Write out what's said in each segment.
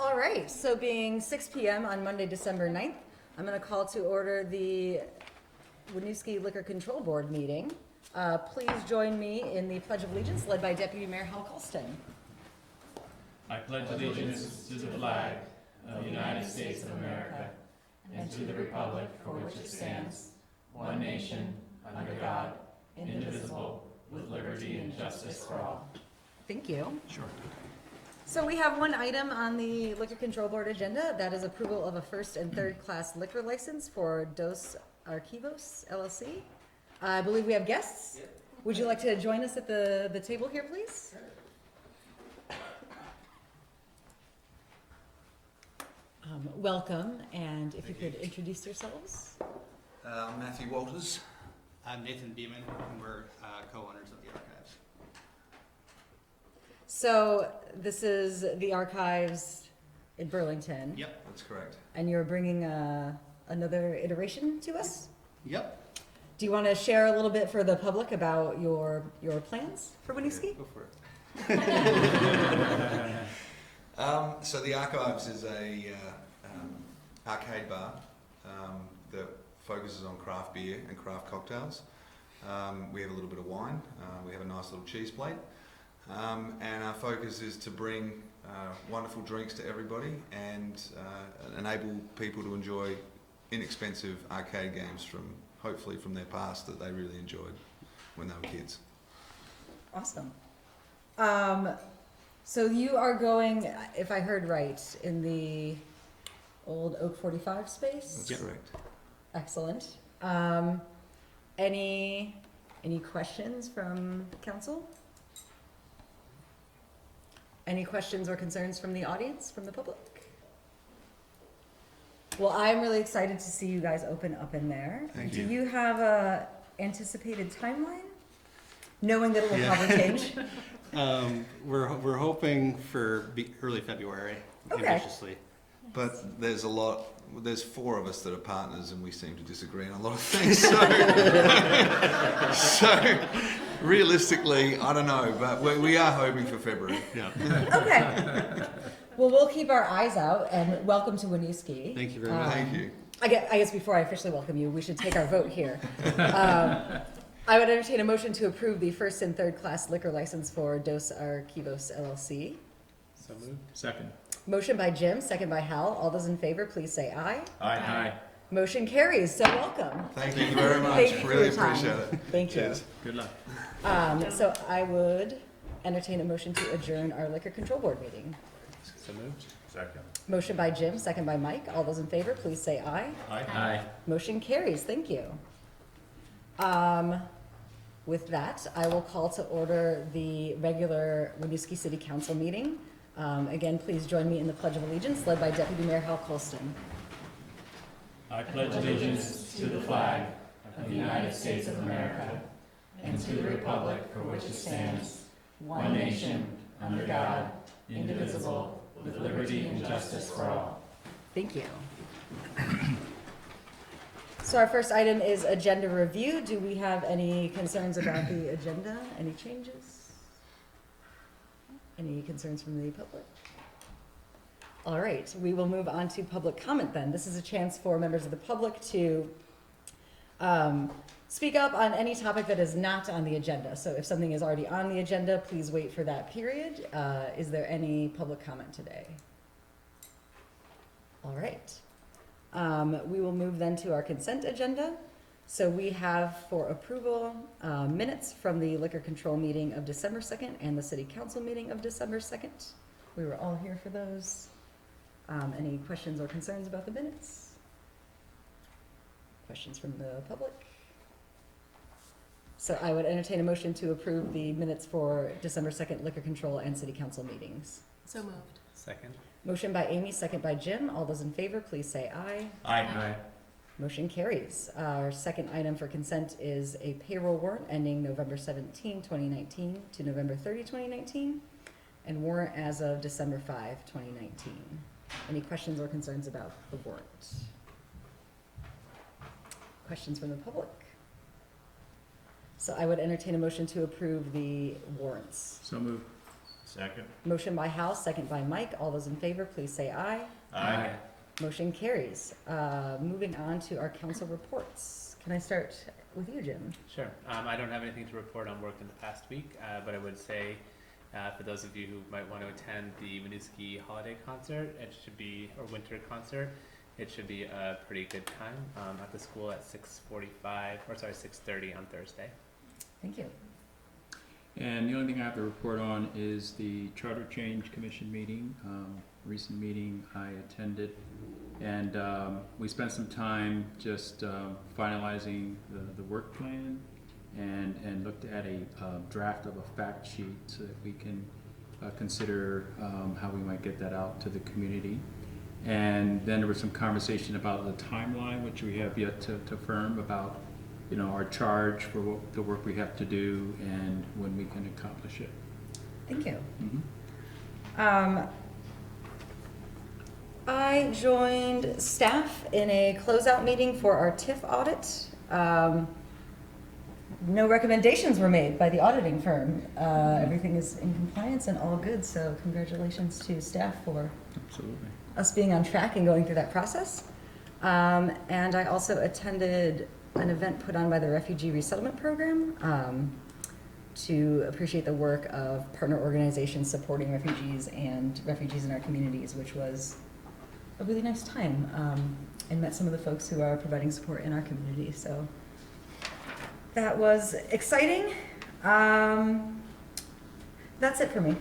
All right, so being 6 p.m. on Monday, December 9th, I'm going to call to order the Winooski Liquor Control Board meeting. Please join me in the Pledge of Allegiance led by Deputy Mayor Hal Colston. I pledge allegiance to the flag of the United States of America and to the republic for which it stands, one nation, under God, indivisible, with liberty and justice for all. Thank you. Sure. So we have one item on the Liquor Control Board agenda, that is approval of a first and third class liquor license for Dos Arquivos LLC. I believe we have guests. Yep. Would you like to join us at the table here, please? Sure. Welcome, and if you could introduce yourselves. I'm Matthew Walters. I'm Nathan Beeman, and we're co-owners of the archives. So this is the archives in Burlington. Yep. That's correct. And you're bringing another iteration to us? Yep. Do you want to share a little bit for the public about your plans for Winooski? Go for it. So the Archives is a arcade bar that focuses on craft beer and craft cocktails. We have a little bit of wine. We have a nice little cheese plate. And our focus is to bring wonderful drinks to everybody and enable people to enjoy inexpensive arcade games hopefully from their past that they really enjoyed when they were kids. Awesome. So you are going, if I heard right, in the old Oak 45 space? That's correct. Excellent. Any questions from council? Any questions or concerns from the audience, from the public? Well, I'm really excited to see you guys open up in there. Thank you. you. Do you have a anticipated timeline? Knowing that it will probably change? We're hoping for early February, Okay. ambitiously. But there's four of us that are partners and we seem to disagree on a lot of things. So realistically, I don't know, but we are hoping for February. Yeah. Okay. Well, we'll keep our eyes out, and welcome to Winooski. Thank you very much. Thank you. I guess before I officially welcome you, we should take our vote here. I would entertain a motion to approve the first and third class liquor license for Dos Arquivos LLC. So moved. Second. Motion by Jim, second by Hal. All those in favor, please say aye. Aye. Aye. Motion carries, so welcome. Thank you very much. Thank you for Really your time. appreciate it. Thank you. Cheers. Good luck. So I would entertain a motion to adjourn our Liquor Control Board meeting. So moved. Second. Motion by Jim, second by Mike. All those in favor, please say aye. Aye. Aye. Motion carries, thank you. With that, I will call to order the regular Winooski City Council meeting. Again, please join me in the Pledge of Allegiance, led by Deputy Mayor Hal Colston. I pledge allegiance to the flag of the United States of America and to the republic for which it stands, one nation, under God, indivisible, with liberty and justice for all. Thank you. So our first item is agenda review. Do we have any concerns about the agenda? Any changes? Any concerns from the public? All right, we will move on to public comment then. This is a chance for members of the public to speak up on any topic that is not on the agenda. So if something is already on the agenda, please wait for that period. Is there any public comment today? All right. We will move then to our consent agenda. So we have for approval minutes from the liquor control meeting of December 2nd and the city council meeting of December 2nd. We were all here for those. Any questions or concerns about the minutes? Questions from the public? So I would entertain a motion to approve the minutes for December 2nd liquor control and city council meetings. So moved. Second. Motion by Amy, second by Jim. All those in favor, please say aye. Aye. Aye. Motion carries. Our second item for consent is a payroll warrant ending November 17, 2019 to November 30, 2019, and warrant as of December 5, 2019. Any questions or concerns about the warrant? Questions from the public? So I would entertain a motion to approve the warrants. So moved. Second. Motion by Hal, second by Mike. All those in favor, please say aye. Aye. Motion carries. Moving on to our council reports. Can I start with you, Jim? Sure. I don't have anything to report on work in the past week, but I would say for those of you who might want to attend the Winooski holiday concert, it should be, or winter concert, it should be a pretty good time at the school at 6:30 on Thursday. Thank you. And the only thing I have to report on is the Charter Change Commission meeting, recent meeting I attended. And we spent some time just finalizing the work plan and looked at a draft of a fact sheet so that we can consider how we might get that out to the community. And then there was some conversation about the timeline, which we have yet to firm about, you know, our charge for the work we have to do and when we can accomplish it. Thank you. Mm-hmm. I joined staff in a closeout meeting for our TIF audit. No recommendations were made by the auditing firm. Everything is in compliance and all good, so congratulations to staff for Absolutely. us being on track and going through that process. And I also attended an event put on by the Refugee Resettlement Program to appreciate the work of partner organizations supporting refugees and refugees in our communities, which was a really nice time, and met some of the folks who are providing support in our community. So that was exciting. That's it for me.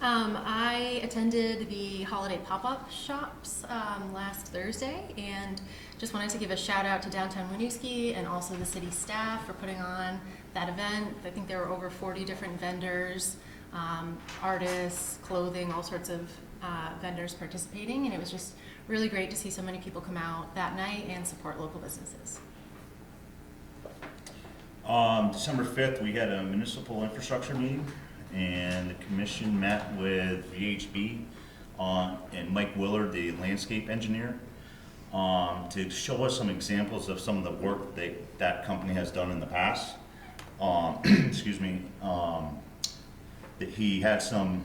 I attended the holiday pop-up shops last Thursday, and just wanted to give a shout out to Downtown Winooski and also the city staff for putting on that event. I think there were over 40 different vendors, artists, clothing, all sorts of vendors participating, and it was just really great to see so many people come out that night and support local businesses. December 5th, we had a municipal infrastructure meeting, and the commission met with VHB and Mike Willard, the landscape engineer, to show us some examples of some of the work that company has done in the past. Excuse me. That he had some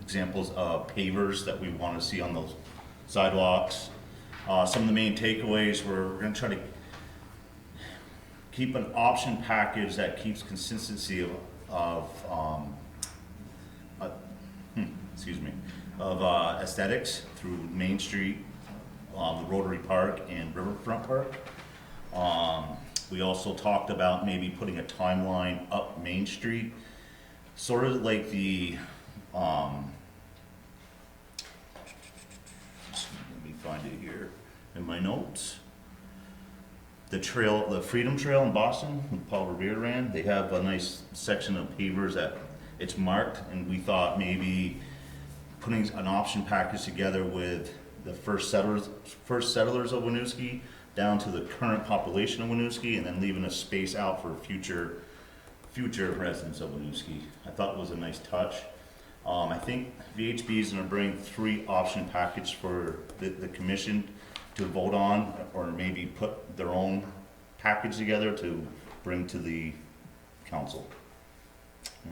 examples of pavers that we want to see on those sidewalks. Some of the main takeaways were we're going to try to keep an option package that keeps consistency of aesthetics through Main Street, the Rotary Park, and Riverfront Park. We also talked about maybe putting a timeline up Main Street, sort of like the let me find it here in my notes. The trail, the Freedom Trail in Boston, with Paul Revere ran, they have a nice section of pavers that it's marked, and we thought maybe putting an option package together with the first settlers of Winooski down to the current population of Winooski, and then leaving a space out for future residents of Winooski. I thought it was a nice touch. I think VHB is going to bring 3 option packages for the commission to vote on, or maybe put their own package together to bring to the council.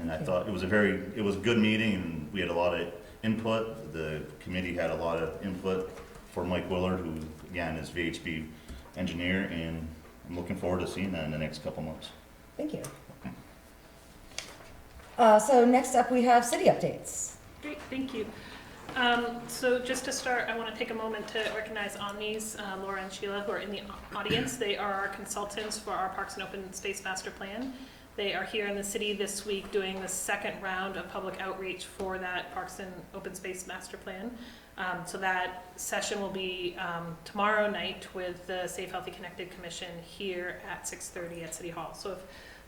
And I thought it was a good meeting, and we had a lot of input. The committee had a lot of input for Mike Willard, who again is VHB engineer, and I'm looking forward to seeing that in the next couple months. Thank you. So next up, we have city updates. Great, thank you. So just to start, I want to take a moment to recognize Omnis, Laura and Sheila, who are in the audience. They are our consultants for our Parks and Open Space Master Plan. They are here in the city this week doing the second round of public outreach for that Parks and Open Space Master Plan. So that session will be tomorrow night with the Safe, Healthy, Connected Commission here at 6:30 at City Hall. So if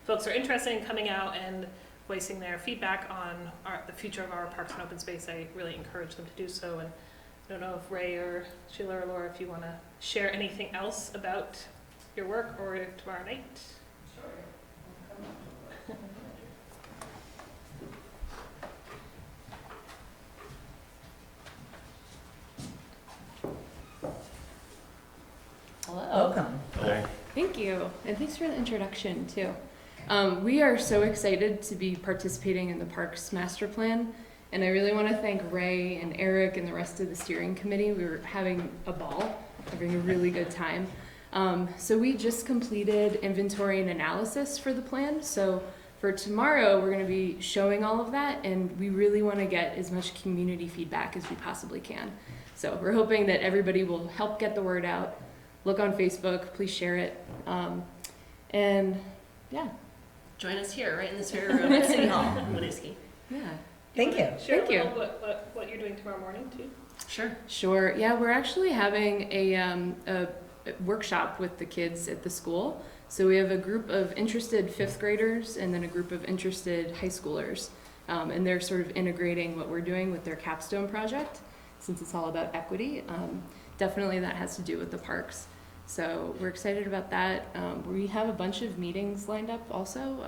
folks are interested in coming out and voicing their feedback on the future of our parks and open space, I really encourage them to do so. And I don't know if Ray or Sheila or Laura, if you want to share anything else about your work or tomorrow night. Hello. Welcome. Hello. Thank you. And thanks for the introduction, too. We are so excited to be participating in the Parks Master Plan, and I really want to thank Ray and Eric and the rest of the steering committee. We were having a ball, having a really good time. So we just completed inventory and analysis for the plan. So for tomorrow, we're going to be showing all of that, and we really want to get as much community feedback as we possibly can. So we're hoping that everybody will help get the word out. Look on Facebook, please share it. And yeah. Join us here, right in this very room at City Hall in Winooski. Yeah. Thank you. Share Thank you. what you're doing tomorrow morning too. Sure. Sure. Yeah, we're actually having a workshop with the kids at the school. So we have a group of interested fifth graders and then a group of interested high schoolers. And they're sort of integrating what we're doing with their capstone project, since it's all about equity. Definitely that has to do with the parks. So we're excited about that. We have a bunch of meetings lined up also.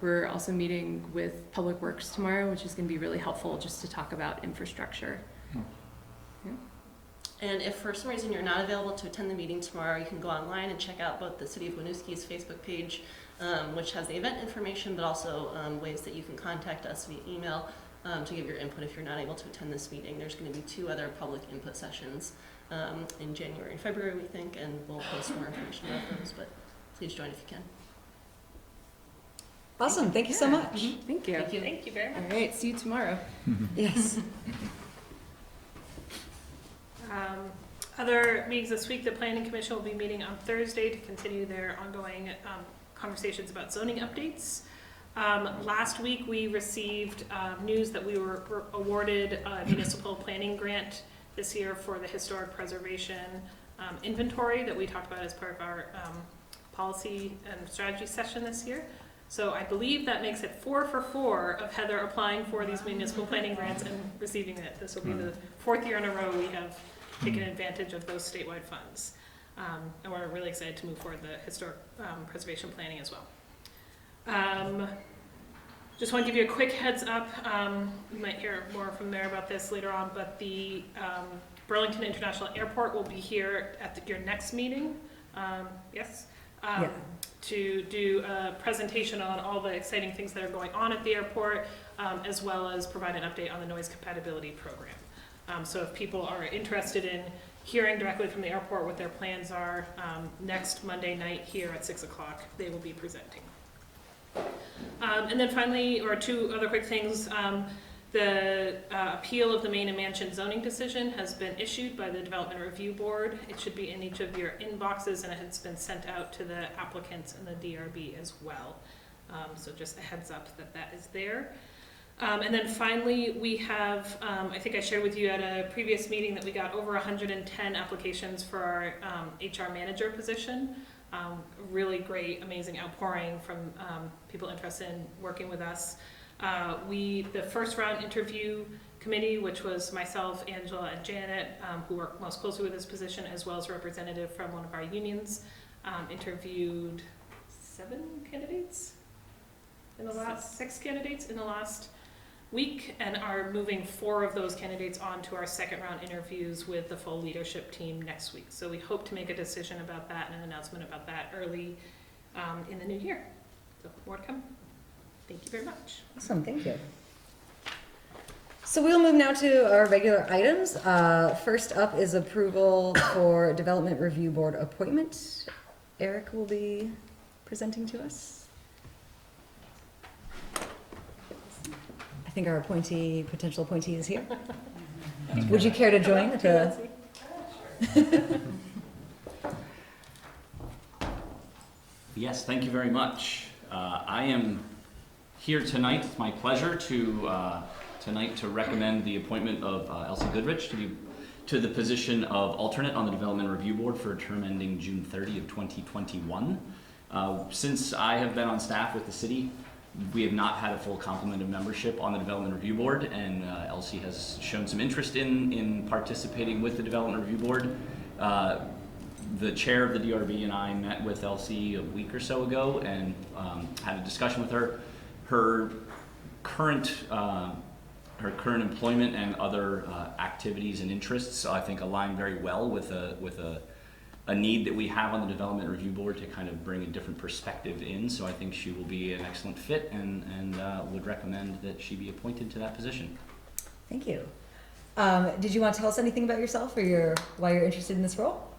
We're also meeting with Public Works tomorrow, which is going to be really helpful just to talk about infrastructure. Yeah. And if for some reason you're not available to attend the meeting tomorrow, you can go online and check out both the City of Winooski's Facebook page, which has the event information, but also ways that you can contact us via email to give your input if you're not able to attend this meeting. There's going to be 2 other public input sessions in January and February, we think, and we'll post more information about those, but please join if you can. Awesome. Thank you so much. Thank you. Thank you. Thank you very much. All right, see you tomorrow. Yes. Other meetings this week, the Planning Commission will be meeting on Thursday to continue their ongoing conversations about zoning updates. Last week, we received news that we were awarded a municipal planning grant this year for the historic preservation inventory that we talked about as part of our policy and strategy session this year. So I believe that makes it 4 for 4 of Heather applying for these municipal planning grants and receiving it. This will be the 4th year in a row we have taken advantage of those statewide funds. And we're really excited to move forward the historic preservation planning as well. Just want to give you a quick heads up. You might hear more from there about this later on, but the Burlington International Airport will be here at your next meeting. Yes? Yeah. To do a presentation on all the exciting things that are going on at the airport, as well as provide an update on the noise compatibility program. So if people are interested in hearing directly from the airport what their plans are, next Monday night here at 6 o'clock, they will be presenting. And then finally, or 2 other quick things, the appeal of the Main and Mansion zoning decision has been issued by the Development Review Board. It should be in each of your inboxes, and it has been sent out to the applicants and the DRB as well. So just a heads up that that is there. And then finally, we have, I think I shared with you at a previous meeting that we got over 110 applications for our HR manager position. Really great, amazing outpouring from people interested in working with us. The first round interview committee, which was myself, Angela, and Janet, who work most closely with this position, as well as a representative from one of our unions, interviewed 7 candidates in the last 6 candidates in the last week, and are moving 4 of those candidates on to our second round interviews with the full leadership team next week. So we hope to make a decision about that and an announcement about that early in the new year. So more to come. Thank you very much. Awesome. Thank you. So we'll move now to our regular items. First up is approval for Development Review Board appointment. Eric will be presenting to us. I think our potential appointee is here. Would you care to join? Yes, thank you very much. I am here tonight. It's my pleasure to recommend the appointment of Elsie Goodrich to the position of alternate on the Development Review Board for a term ending June 30 of 2021. Since I have been on staff with the city, we have not had a full complement of membership on the Development Review Board, and Elsie has shown some interest in participating with the Development Review Board. The chair of the DRB and I met with Elsie a week or so ago and had a discussion with her. Her current employment and other activities and interests, I think, align very well with a a need that we have on the Development Review Board to kind of bring a different perspective in. So I think she will be an excellent fit, and would recommend that she be appointed to that position. Thank you. Did you want to tell us anything about yourself or why you're interested in this role?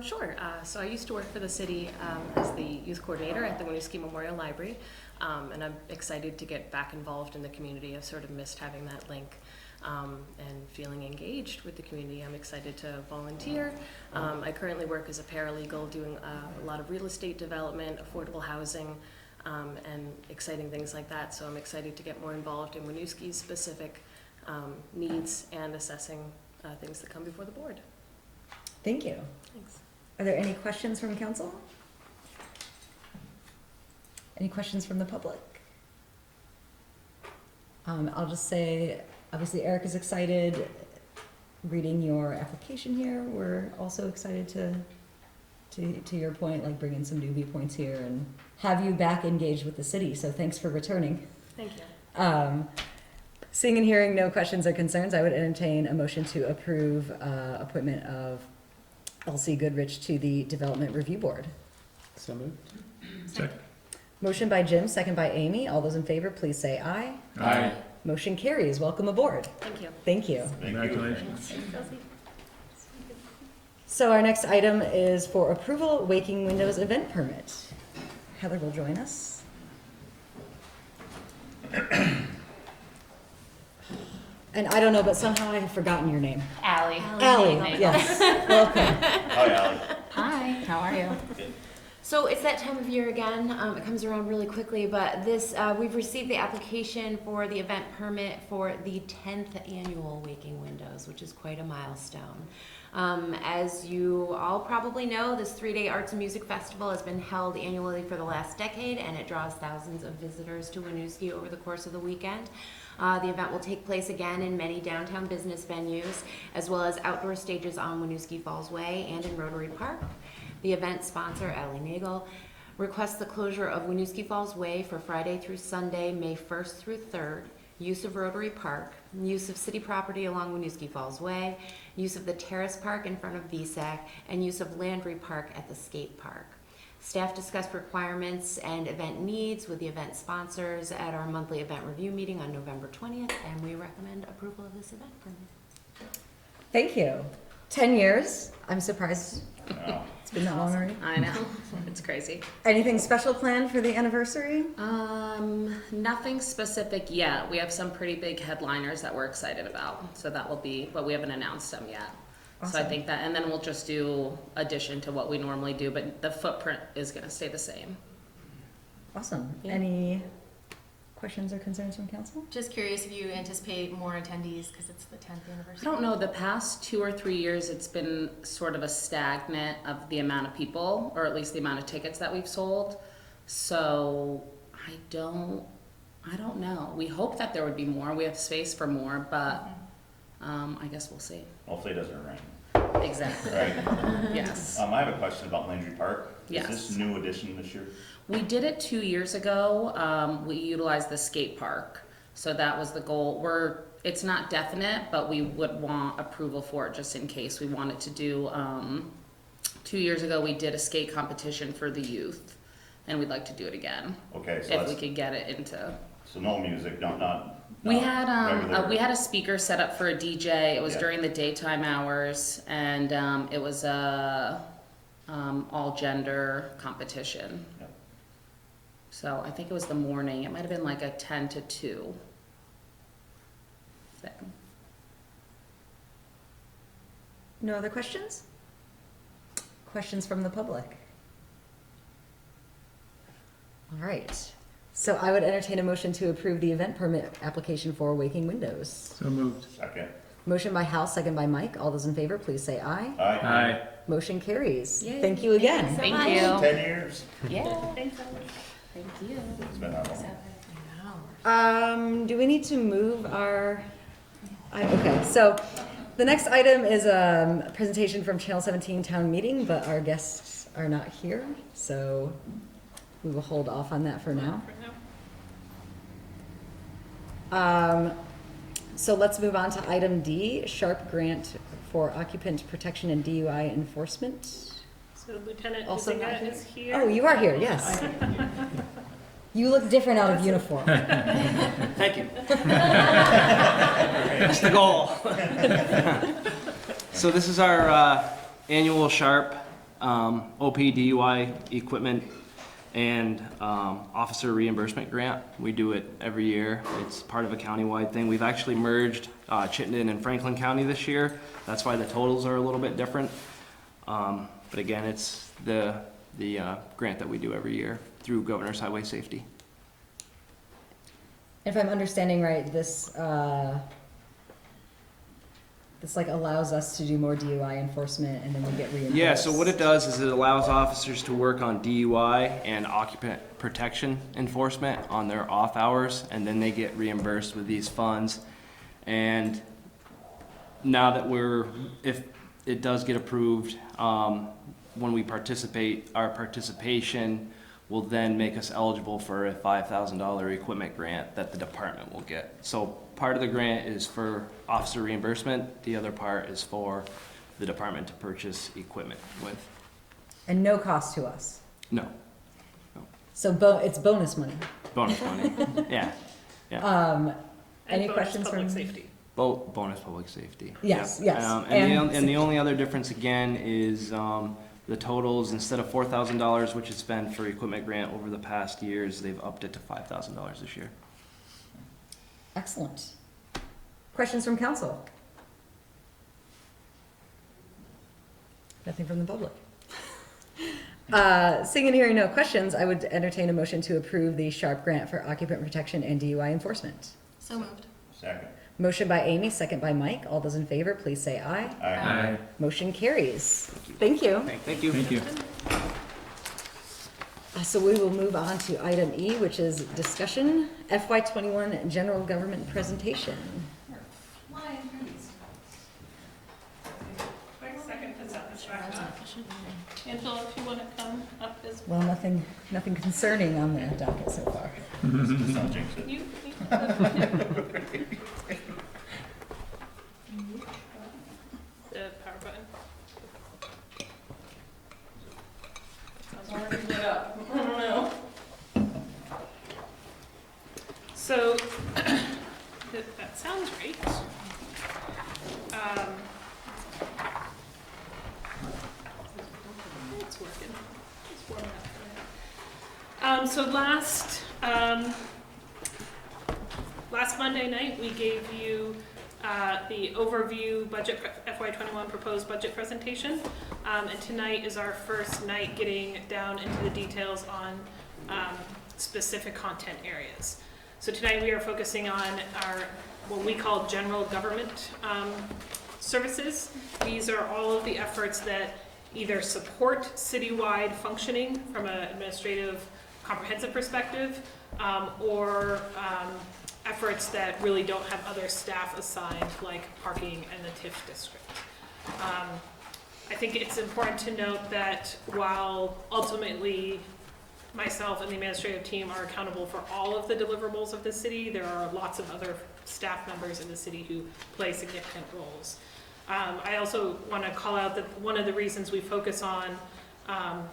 Sure. So I used to work for the city as the youth coordinator at the Winooski Memorial Library, and I'm excited to get back involved in the community. I've sort of missed having that link and feeling engaged with the community. I'm excited to volunteer. I currently work as a paralegal doing a lot of real estate development, affordable housing, and exciting things like that. So I'm excited to get more involved in Winooski's specific needs and assessing things that come before the board. Thank you. Thanks. Are there any questions from council? Any questions from the public? I'll just say, obviously Eric is excited reading your application here. We're also excited to your point, like bring in some new viewpoints here and have you back engaged with the city. So thanks for returning. Thank you. Seeing and hearing no questions or concerns, I would entertain a motion to approve appointment of Elsie Goodrich to the Development Review Board. So moved. Second. Motion by Jim, second by Amy. All those in favor, please say aye. Aye. Motion carries. Welcome aboard. Thank you. Thank you. Congratulations. So our next item is for approval, Waking Windows event permit. Heather will join us. And I don't know, but somehow I have forgotten your name. Allie. Allie, yes. Welcome. Hi, Allie. Hi, how are you? So it's that time of year again. It comes around really quickly, but we've received the application for the event permit for the 10th annual Waking Windows, which is quite a milestone. As you all probably know, this 3-day arts and music festival has been held annually for the last decade, and it draws thousands of visitors to Winooski over the course of the weekend. The event will take place again in many downtown business venues, as well as outdoor stages on Winooski Falls Way and in Rotary Park. The event sponsor, Allie Nagel, requests the closure of Winooski Falls Way for Friday through Sunday, May 1st through 3rd, use of Rotary Park, use of city property along Winooski Falls Way, use of the Terrace Park in front of VSAC, and use of Landry Park at the skate park. Staff discussed requirements and event needs with the event sponsors at our monthly event review meeting on November 20th, and we recommend approval of this event permit. Thank you. 10 years. I'm surprised Wow. it's been that long already. I know. It's crazy. Anything special planned for the anniversary? Nothing specific yet. We have some pretty big headliners that we're excited about. So that will be, but we haven't announced them yet. So I Awesome. think that, and then we'll just do addition to what we normally do, but the footprint is gonna stay the same. Awesome. Yeah. Any questions or concerns from council? Just curious if you anticipate more attendees because it's the 10th I anniversary. don't know, the past 2 or 3 years, it's been sort of a stagnant of the amount of people, or at least the amount of tickets that we've sold. So I don't know. We hope that there would be more. We have space for more, but I guess we'll see. Hopefully it doesn't rain. Exactly. Right. Yes. I have a question about Landry Park. Yes. Is this new addition this year? We did it 2 years ago. We utilized the skate park. So that was the goal. It's not definite, but we would want approval for it just in case. We wanted to do, 2 years ago, we did a skate competition for the youth, and we'd like to do it again. Okay, so If that's, we could get it into. so no music, not We had regular- we had a speaker set up for a DJ. It was Yeah. during the daytime hours, and it was a all gender competition. Yep. So I think it was the morning. It might have been like a 10 to 2 thing. No other questions? Questions from the public? All right. So I would entertain a motion to approve the event permit application for Waking Windows. So moved. Second. Motion by Hal, second by Mike. All those in favor, please say aye. Aye. Aye. Motion carries. Yay. Thank you again. So Thank much. you. 10 years. Yeah. Thanks, Alex. Thank you. It's been that long. Do we need to move our, okay, so the next item is a presentation from Channel 17 Town Meeting, but our guests are not here, so we will hold off on that for now. So let's move on to item D, SHARP grant for occupant protection and DUI enforcement. So Lieutenant Also not Huizinga here. is here. Oh, you are here, yes. You look different out of uniform. Thank you. That's the goal. So this is our annual SHARP OP DUI equipment and officer reimbursement grant. We do it every year. It's part of a countywide thing. We've actually merged Chittenden and Franklin County this year. That's why the totals are a little bit different. But again, it's the grant that we do every year through Governor's Highway Safety. If I'm understanding right, this like allows us to do more DUI enforcement and then we get reimbursed. Yeah, so what it does is it allows officers to work on DUI and occupant protection enforcement on their off hours, and then they get reimbursed with these funds. And now that if it does get approved, when we participate, our participation will then make us eligible for a $5,000 equipment grant that the department will get. So part of the grant is for officer reimbursement, the other part is for the department to purchase equipment with. And no cost to us. No, So it's bonus money. bonus money, yeah. And Any bonus questions public from? safety. Bonus public safety. Yes, Yeah. yes. And the only other difference again is the totals, instead of $4,000, which has been for equipment grant over the past years, they've upped it to $5,000 this year. Excellent. Questions from council? Nothing from the public. Seeing and hearing no questions, I would entertain a motion to approve the SHARP grant for occupant protection and DUI enforcement. So moved. Second. Motion by Amy, second by Mike. All those in favor, please say aye. Aye. Motion carries. Thank you. Thank you. Thank you. So we will move on to item E, which is discussion FY21 general government presentation. Quick second to set this back up. Angela, if you want to come up as Well, nothing concerning on the docket so far. you. The power button. Sounds already lit up. I don't know. So, that sounds right. It's working. It's warming up. So last Monday night, we gave you the overview budget FY21 proposed budget presentation, and tonight is our first night getting down into the details on specific content areas. So tonight we are focusing on our what we call general government services. These are all of the efforts that either support citywide functioning from an administrative comprehensive perspective, or efforts that really don't have other staff assigned, like parking and the TIF district. I think it's important to note that while ultimately myself and the administrative team are accountable for all of the deliverables of the city, there are lots of other staff members in the city who play significant roles. I also want to call out that one of the reasons we focus on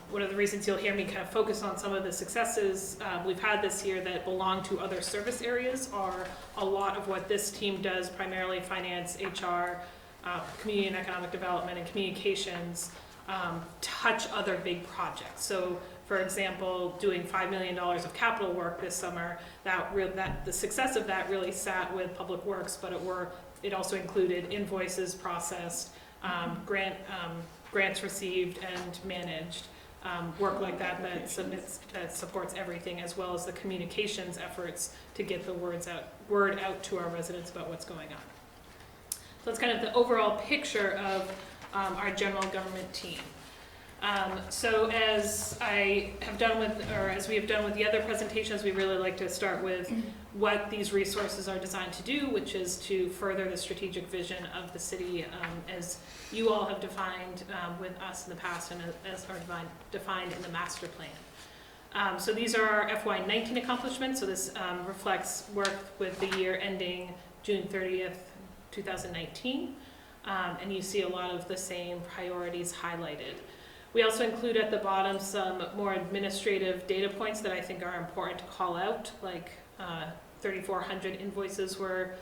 one of the reasons you'll hear me kind of focus on some of the successes we've had this year that belong to other service areas are a lot of what this team does, primarily finance, HR, community and economic development, and communications, touch other big projects. So, for example, doing $5 million of capital work this summer, the success of that really sat with Public Works, but it also included invoices processed, grants received and managed, work like that that supports everything, as well as the communications efforts to get the word out to our residents about what's going on. So that's kind of the overall picture of our general government team. So as we have done with the other presentations, we really like to start with what these resources are designed to do, which is to further the strategic vision of the city, as you all have defined with us in the past and as are defined in the master plan. So these are our FY19 accomplishments. So this reflects work with the year ending June 30th, 2019. And you see a lot of the same priorities highlighted. We also include at the bottom some more administrative data points that I think are important to call out, like 3,400 invoices were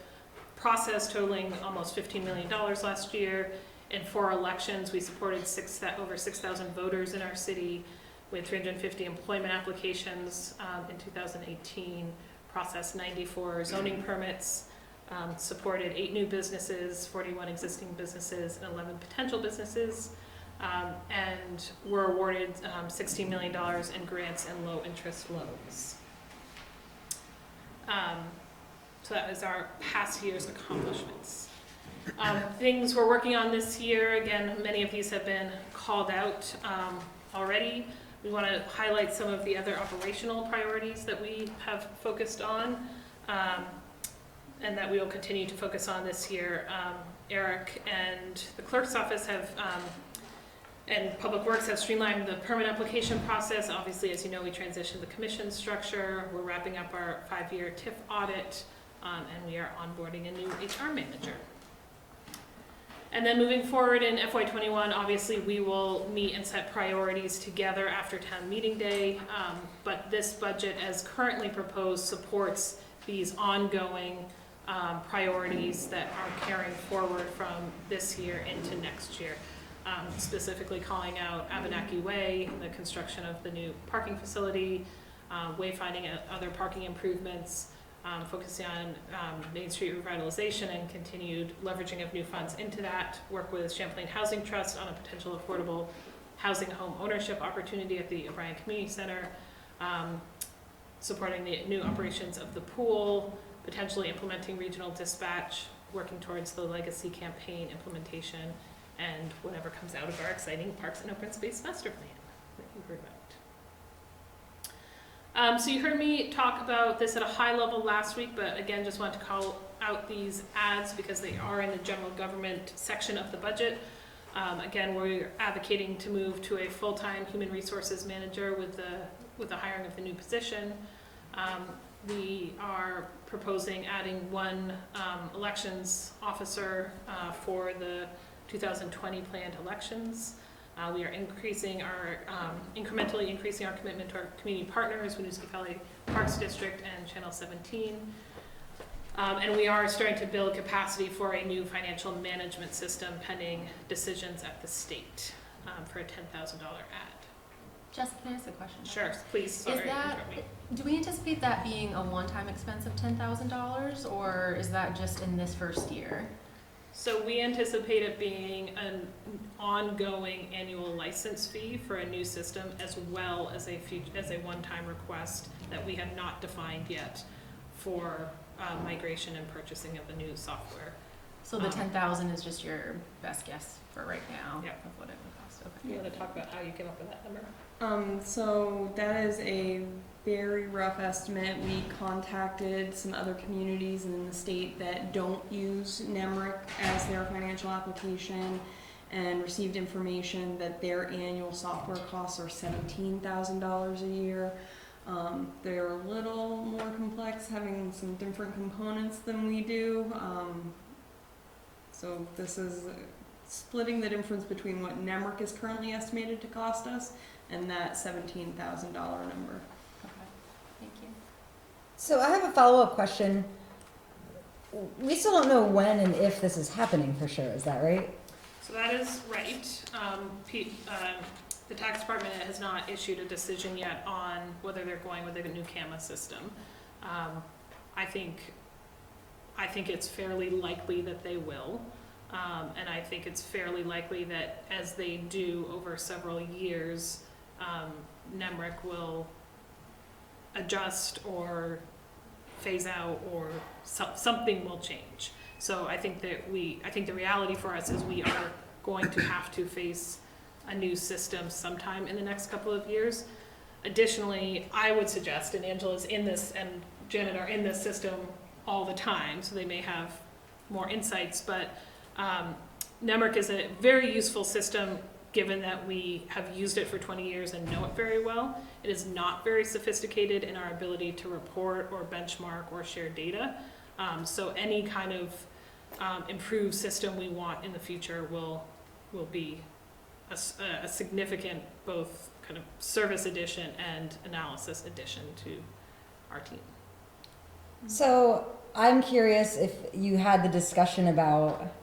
processed totaling almost $15 million last year. And for elections, we supported over 6,000 voters in our city. We had 350 employment applications in 2018, processed 94 zoning permits, supported 8 new businesses, 41 existing businesses, and 11 potential businesses. And were awarded $16 million in grants and low-interest loans. So that is our past year's accomplishments. Things we're working on this year, again, many of these have been called out already. We want to highlight some of the other operational priorities that we have focused on and that we will continue to focus on this year. Eric and the clerk's office have and Public Works have streamlined the permit application process. Obviously, as you know, we transitioned the commission structure. We're wrapping up our 5-year TIF audit, and we are onboarding a new HR manager. And then moving forward in FY21, obviously we will meet and set priorities together after town meeting day, but this budget as currently proposed supports these ongoing priorities that are carrying forward from this year into next year. Specifically calling out Abenaki Way, the construction of the new parking facility, wayfinding other parking improvements, focusing on Main Street revitalization and continued leveraging of new funds into that, work with Champlain Housing Trust on a potential affordable housing home ownership opportunity at the O'Brien Community Center, supporting the new operations of the pool, potentially implementing regional dispatch, working towards the legacy campaign implementation, and whatever comes out of our exciting Parks and Open Space Master Plan that you heard about. So you heard me talk about this at a high level last week, but again, just want to call out these ads because they are in the general government section of the budget. Again, we're advocating to move to a full-time human resources manager with the hiring of the new position. We are proposing adding 1 elections officer for the 2020 planned elections. We are incrementally increasing our commitment to our community partners, Winooski Valley Parks District and Channel 17. And we are starting to build capacity for a new financial management system pending decisions at the state for a $10,000 ad. Jessica, can I ask a question? Sure, please. Sorry, do we anticipate that being a one-time expense of $10,000, or is that just in this first year? So we anticipate it being an ongoing annual license fee for a new system, as well as a one-time request that we have not defined yet for migration and purchasing of the new software. So the $10,000 is just your best guess for right now? Yep. Of what it would cost. Okay. You want to talk about how you came up with that number? So that is a very rough estimate. We contacted some other communities in the state that don't use NEMRIC as their financial application and received information that their annual software costs are $17,000 a year. They're a little more complex, having some different components than we do. So this is splitting the difference between what NEMRIC is currently estimated to cost us and that $17,000 number. Thank you. So I have a follow-up question. We still don't know when and if this is happening for sure, is that right? So that is right. The tax department has not issued a decision yet on whether they're going with a new CAMA system. I think it's fairly likely that they will. And I think it's fairly likely that as they do over several years, NEMRIC will adjust or phase out, or something will change. So I think the reality for us is we are going to have to face a new system sometime in the next couple of years. Additionally, I would suggest, and Angela's in this and Janet are in this system all the time, so they may have more insights, but NEMRIC is a very useful system given that we have used it for 20 years and know it very well. It is not very sophisticated in our ability to report or benchmark or share data. So any kind of improved system we want in the future will be a significant both kind of service addition and analysis addition to our team. So I'm curious if you had the discussion about,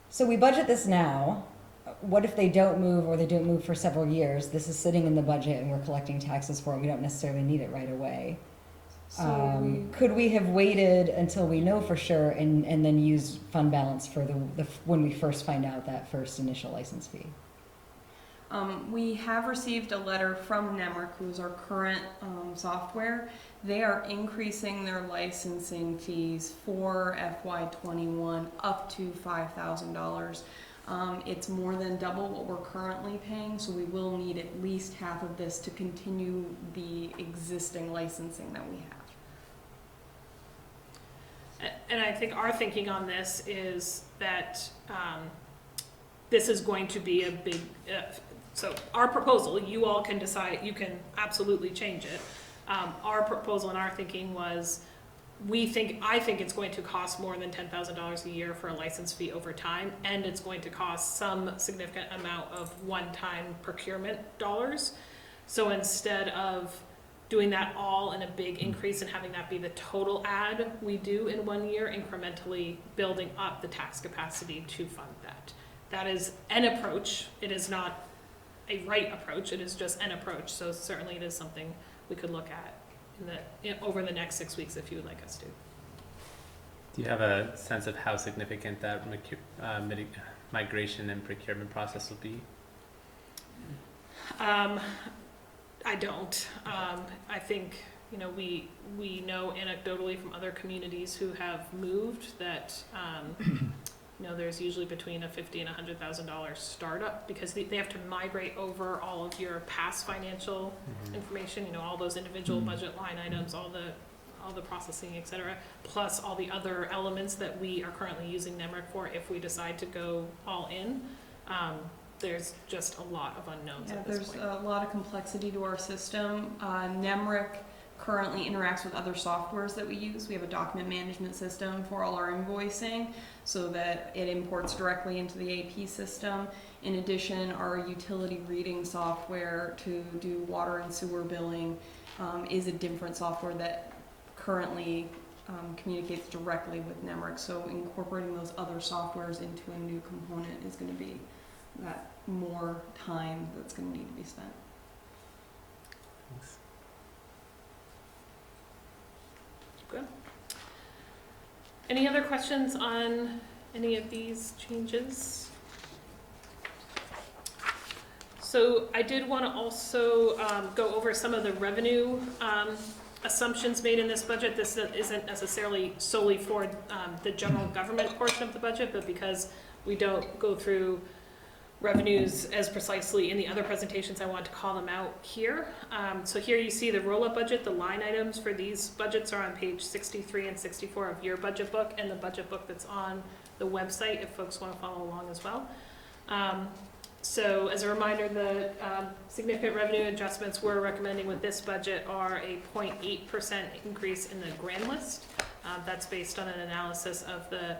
so we budget this now. What if they don't move, or they don't move for several years? This is sitting in the budget and we're collecting taxes for it. We don't necessarily need it right away. So Could we have waited until we know for sure and then use fund balance for the when we first find out that first initial license fee? We have received a letter from Nemrick, who is our current software. They are increasing their licensing fees for FY21 up to $5,000. It's more than double what we're currently paying, so we will need at least half of this to continue the existing licensing that we have. And I think our thinking on this is that this is going to be a big, so our proposal, you all can decide, you can absolutely change it. Our proposal and our thinking was, I think it's going to cost more than $10,000 a year for a license fee over time, and it's going to cost some significant amount of one-time procurement dollars. So instead of doing that all in a big increase and having that be the total ad we do in 1 year, incrementally building up the tax capacity to fund that. That is an approach. It is not a right approach. It is just an approach. So certainly it is something we could look at over the next 6 weeks if you would like us to. Do you have a sense of how significant that migration and procurement process will be? I don't. I think, we know anecdotally from other communities who have moved that, there's usually between a $50,000 and $100,000 startup, because they have to migrate over all of your past financial information, all those individual budget line items, all the processing, et cetera, plus all the other elements that we are currently using Nemrick for if we decide to go all in. There's just a lot of unknowns at this point. There's a lot of complexity to our system. Nemrick currently interacts with other softwares that we use. We have a document management system for all our invoicing so that it imports directly into the AP system. In addition, our utility reading software to do water and sewer billing is a different software that currently communicates directly with Nemrick. So incorporating those other softwares into a new component is going to be that more time that's going to need to be spent. Thanks. Good. Any other questions on any of these changes? So I did want to also go over some of the revenue assumptions made in this budget. This isn't necessarily solely for the general government portion of the budget, but because we don't go through revenues as precisely in the other presentations, I want to call them out here. So here you see the roll-up budget. The line items for these budgets are on page 63 and 64 of your budget book, and the budget book that's on the website if folks want to follow along as well. So as a reminder, the significant revenue adjustments we're recommending with this budget are a 0.8% increase in the grand list. That's based on an analysis of the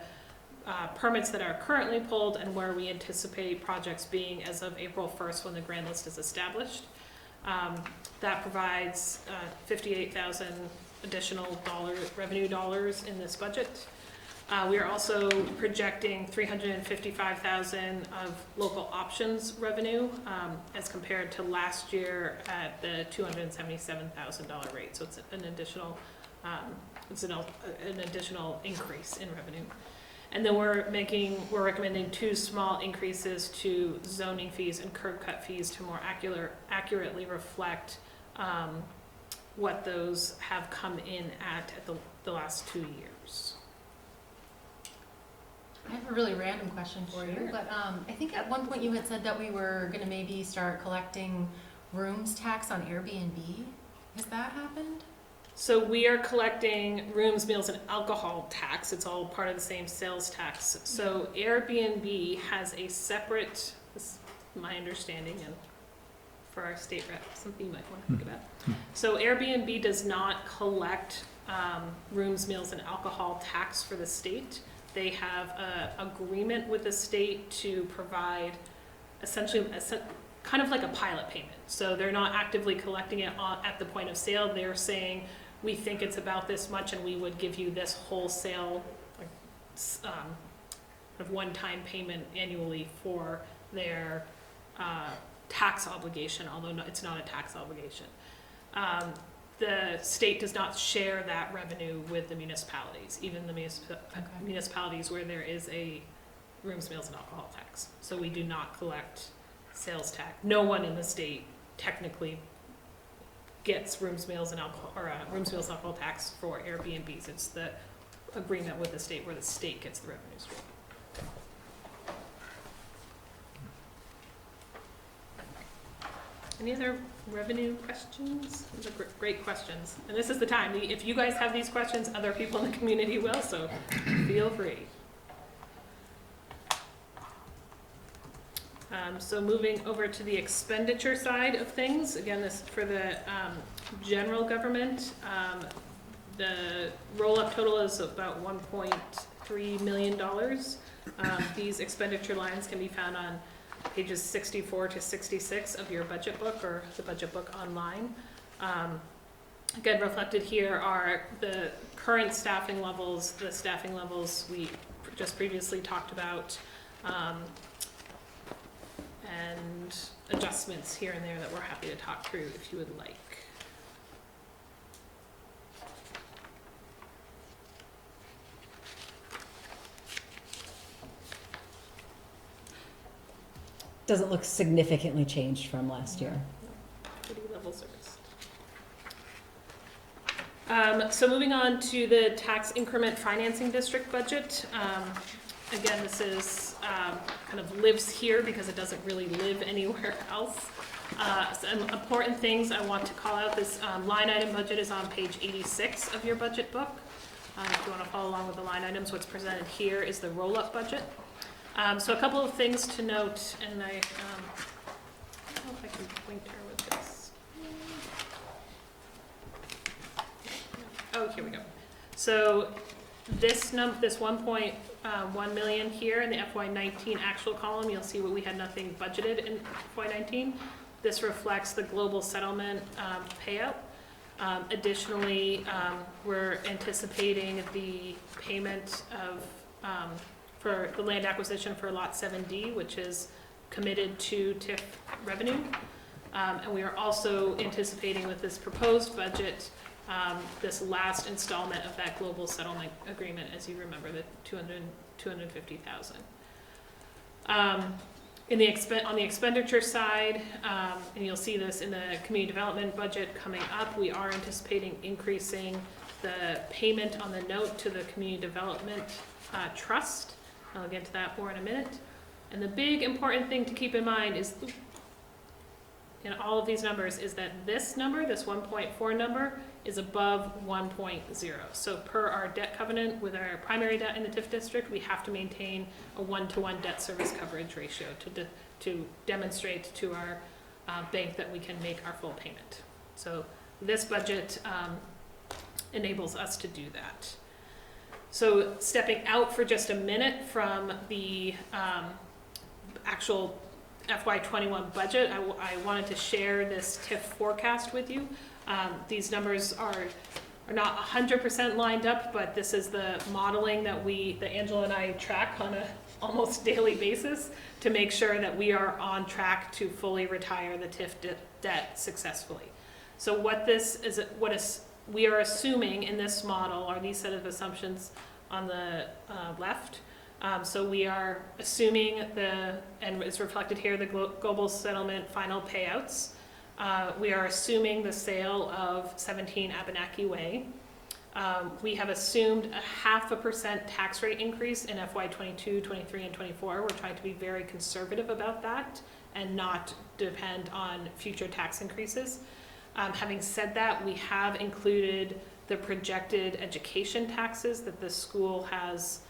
permits that are currently pulled and where we anticipate projects being as of April 1st when the grand list is established. That provides $58,000 additional revenue dollars in this budget. We are also projecting $355,000 of local options revenue as compared to last year at the $277,000 rate. So it's an additional increase in revenue. And then we're recommending 2 small increases to zoning fees and curb cut fees to more accurately reflect what those have come in at the last 2 years. I have a really random question for you, but I think at one point you had said that we were going to maybe start collecting rooms tax on Airbnb. Has that happened? So we are collecting rooms, meals, and alcohol tax. It's all part of the same sales tax. So Airbnb has a separate, this is my understanding, and for our state rep, something you might want to think about. So Airbnb does not collect rooms, meals, and alcohol tax for the state. they have a agreement with the state to provide essentially kind of like a pilot payment. So they're not actively collecting it at the point of sale. They're saying, we think it's about this much and we would give you this wholesale of one-time payment annually for their tax obligation, although it's not a tax obligation. The state does not share that revenue with the municipalities, even the municipalities where there is a rooms, meals, and alcohol tax. So we do not collect sales tax. No one in the state technically gets rooms, meals, and alcohol, or rooms, meals, and alcohol tax for Airbnbs. It's the agreement with the state where the state gets the revenue stream. Any other revenue questions? These are great questions. And this is the time. If you guys have these questions, other people in the community will, so feel free. So moving over to the expenditure side of things, again, this for the general government, the roll-up total is about $1.3 million. These expenditure lines can be found on pages 64 to 66 of your budget book or the budget book online. Again, reflected here are the current staffing levels, the staffing levels we just previously talked about, and adjustments here and there that we're happy to talk through if you would like. Doesn't look significantly changed from last year. Pretty level service. So moving on to the tax increment financing district budget. Again, this is kind of lives here because it doesn't really live anywhere else. Some important things I want to call out. This line item budget is on page 86 of your budget book. If you want to follow along with the line items, what's presented here is the roll-up budget. So a couple of things to note, and I don't know if I can pointer with this. Oh, here we go. So this 1.1 million here in the FY19 actual column, you'll see we had nothing budgeted in FY19. This reflects the global settlement payout. Additionally, we're anticipating the payment of for the land acquisition for Lot 7D, which is committed to TIF revenue. And we are also anticipating with this proposed budget, this last installment of that global settlement agreement, as you remember, the $250,000. On the expenditure side, and you'll see this in the community development budget coming up, we are anticipating increasing the payment on the note to the community development trust. I'll get to that more in a minute. And the big important thing to keep in mind is, in all of these numbers, is that this number, this 1.4 number, is above 1.0. So per our debt covenant with our primary debt in the TIF district, we have to maintain a 1-to-1 debt service coverage ratio to demonstrate to our bank that we can make our full payment. So this budget enables us to do that. So stepping out for just a minute from the actual FY21 budget, I wanted to share this TIF forecast with you. These numbers are not 100% lined up, but this is the modeling that Angela and I track on a almost daily basis to make sure that we are on track to fully retire the TIF debt successfully. So we are assuming in this model are these set of assumptions on the left. So we are assuming and it's reflected here, the global settlement final payouts. We are assuming the sale of 17 Abenaki Way. We have assumed a 0.5% tax rate increase in FY22, 23, and 24. We're trying to be very conservative about that and not depend on future tax increases. Having said that, we have included the projected education taxes that the school has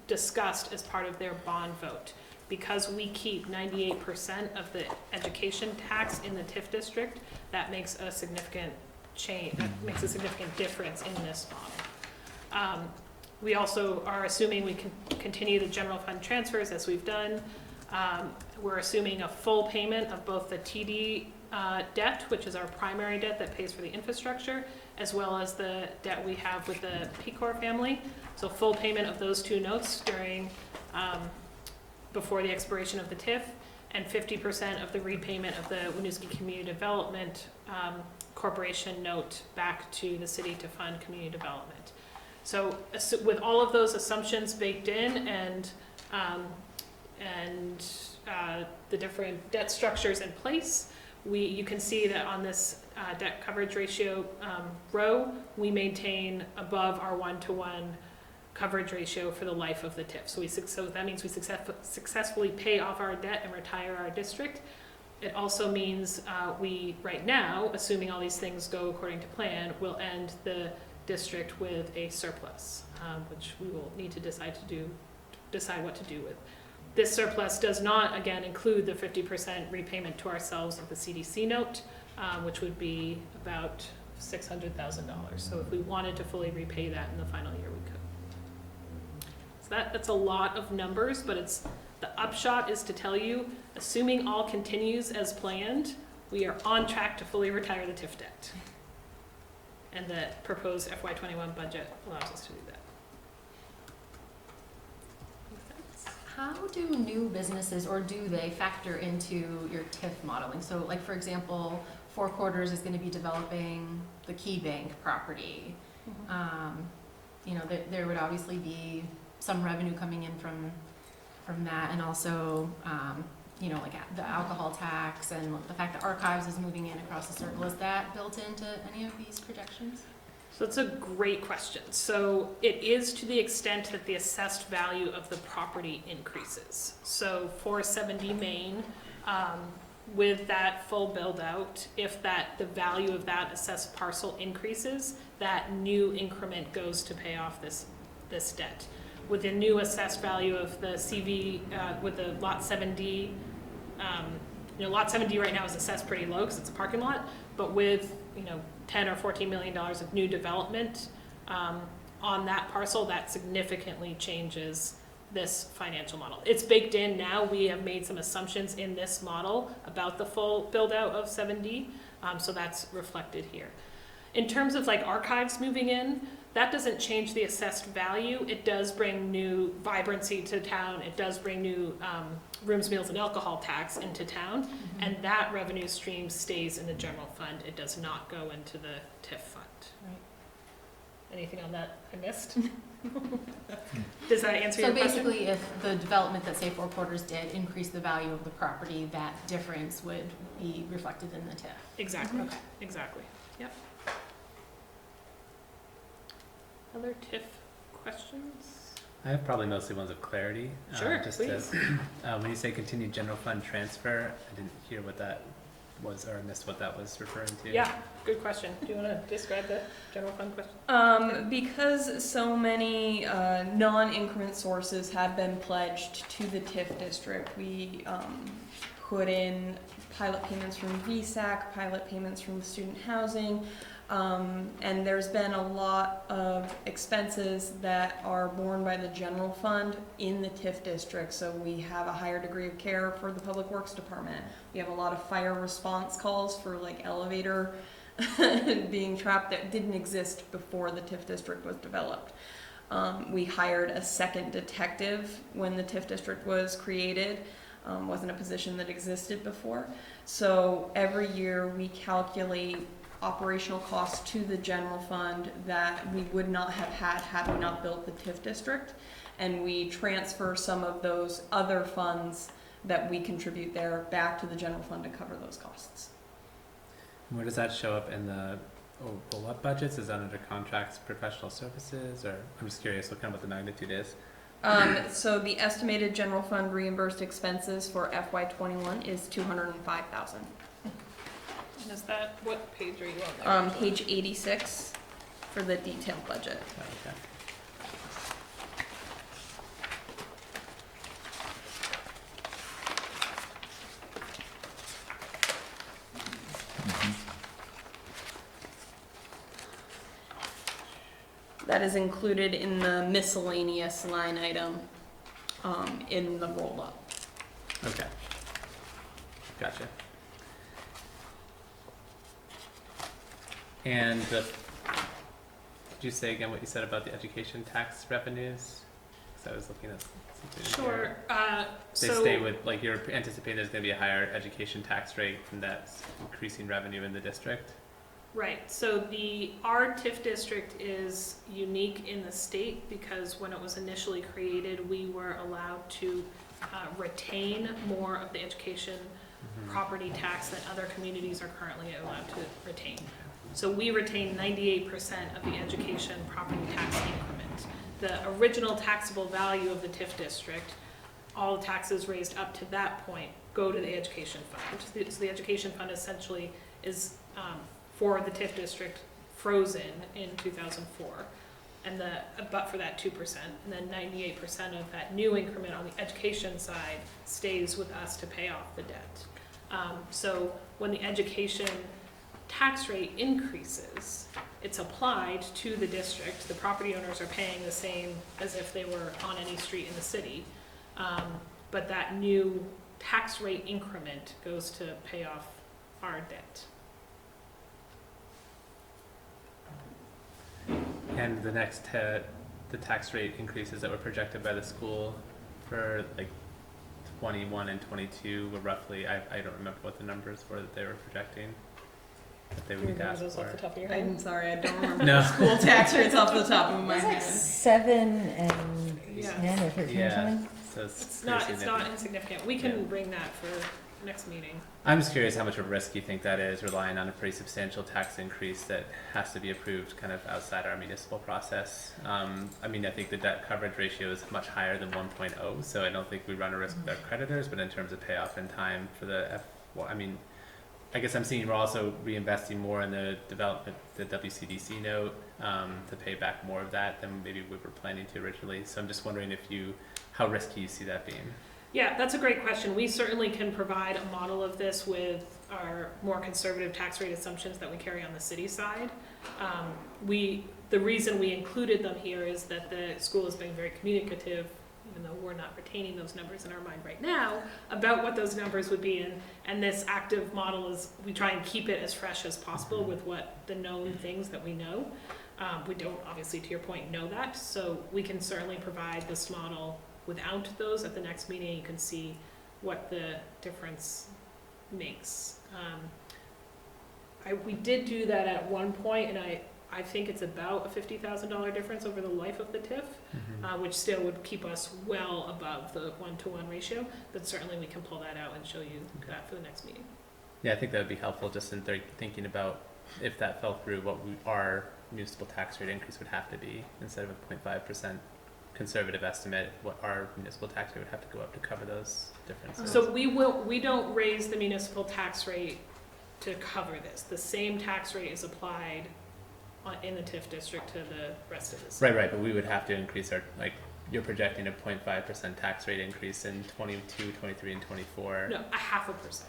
discussed as part of their bond vote. Because we keep 98% of the education tax in the TIF district, that makes a significant change, that makes a significant difference in this model. We also are assuming we can continue the general fund transfers as we've done. We're assuming a full payment of both the TD debt, which is our primary debt that pays for the infrastructure, as well as the debt we have with the Pecor family. So full payment of those two notes during before the expiration of the TIF, and 50% of the repayment of the Winooski Community Development Corporation note back to the city to fund community development. So with all of those assumptions baked in and the different debt structures in place, you can see that on this debt coverage ratio row, we maintain above our 1-to-1 coverage ratio for the life of the TIF. So that means we successfully pay off our debt and retire our district. It also means we, right now, assuming all these things go according to plan, will end the district with a surplus, which we will need to decide what to do with. This surplus does not, again, include the 50% repayment to ourselves of the CDC note, which would be about $600,000. So if we wanted to fully repay that in the final year, we could. So that's a lot of numbers, but the upshot is to tell you, assuming all continues as planned, we are on track to fully retire the TIF debt. And the proposed FY21 budget allows us to do that. How do new businesses, or do they factor into your TIF modeling? So like, for example, Four Quarters is going to be developing the Key Bank property. You know, there would obviously be some revenue coming in from that, and also, you know, like the alcohol tax and the fact that archives is moving in across the circle. Is that built into any of these projections? So that's a great question. So it is to the extent that the assessed value of the property increases. So for 470 Main, with that full build out, if the value of that assessed parcel increases, that new increment goes to pay off this debt. With the new assessed value of the CV, with the Lot 7D, you know, Lot 7D right now is assessed pretty low because it's a parking lot, but with, you know, $10 or $14 million of new development on that parcel, that significantly changes this financial model. It's baked in now. We have made some assumptions in this model about the full build out of 7D, so that's reflected here. In terms of like archives moving in, that doesn't change the assessed value. It does bring new vibrancy to town. It does bring new rooms, meals, and alcohol tax into town, and that revenue stream stays in the general fund. It does not go into the TIF fund. Right. Anything on that I missed? Does that answer your question? So basically, if the development that, say, Four Quarters did increase the value of the property, that difference would be reflected in the TIF. Exactly. Okay. Exactly. Yep. Other TIF questions? I have probably mostly ones of clarity. Sure, just please. When you say continued general fund transfer, I didn't hear what that was, or missed what that was referring to. Yeah, good question. Do you want to describe the general fund question? Because so many non-increment sources have been pledged to the TIF district, we put in pilot payments from VSAC, pilot payments from student housing, and there's been a lot of expenses that are borne by the general fund in the TIF district. So we have a higher degree of care for the Public Works Department. We have a lot of fire response calls for like elevator being trapped that didn't exist before the TIF district was developed. We hired a second detective when the TIF district was created. Wasn't a position that existed before. So every year we calculate operational costs to the general fund that we would not have had we not built the TIF district, and we transfer some of those other funds that we contribute there back to the general fund to cover those costs. Where does that show up in the what budgets? Is that under contracts, professional services, or I'm just curious what kind of what the magnitude is? So the estimated general fund reimbursed expenses for FY21 is $205,000. And is that, what page are you on there? Page 86 for the detailed budget. Okay. that is included in the miscellaneous line item in the roll-up. Okay. Gotcha. And could you say again what you said about the education tax revenues? Because I was looking at something. Sure. They stay with, like, you're anticipating there's going to be a higher education tax rate from that increasing revenue in the district? Right, so our TIF district is unique in the state because when it was initially created, we were allowed to retain more of the education property tax than other communities are currently allowed to retain. So we retain 98% of the education property tax increment. The original taxable value of the TIF district, all taxes raised up to that point go to the education fund. So the education fund essentially is for the TIF district frozen in 2004, and but for that 2%, and then 98% of that new increment on the education side stays with us to pay off the debt. So when the education tax rate increases, it's applied to the district. The property owners are paying the same as if they were on any street in the city, but that new tax rate increment goes to pay off our debt. And the next the tax rate increases that were projected by the school for like 21 and 22 were roughly, I don't remember what the numbers were that they were projecting that they would ask for. Off the top of your head? I'm sorry, I don't remember No. the school tax rates off the top of my It's like head. 7 and Yeah. 10 or 13 or Yeah, something. so It's not insignificant. We can bring that for next meeting. I'm just curious how much of a risk you think that is, relying on a pretty substantial tax increase that has to be approved kind of outside our municipal process. I mean, I think the debt coverage ratio is much higher than 1.0, so I don't think we run a risk with our creditors, but in terms of payoff in time for the I guess I'm seeing we're also reinvesting more in the development, the WCDC note, to pay back more of that than maybe we were planning to originally. So I'm just wondering how risky you see that being. Yeah, that's a great question. We certainly can provide a model of this with our more conservative tax rate assumptions that we carry on the city side. The reason we included them here is that the school is being very communicative, even though we're not retaining those numbers in our mind right now, about what those numbers would be. And this active model is, we try and keep it as fresh as possible with what the known things that we know. We don't, obviously, to your point, know that. So we can certainly provide this model without those at the next meeting. You can see what the difference makes. We did do that at one point, and I think it's about a $50,000 difference over the life of the TIF, which still would keep us well above the 1-to-1 ratio, but certainly we can pull that out and show you that for the next meeting. Yeah, I think that would be helpful just in thinking about if that fell through, what our municipal tax rate increase would have to be instead of a 0.5% conservative estimate, what our municipal tax rate would have to go up to cover those differences. So we don't raise the municipal tax rate to cover this. The same tax rate is applied in the TIF district to the rest of the city. Right, but we would have to increase you're projecting a 0.5% tax rate increase in 22, 23, and 24. No, 0.5%.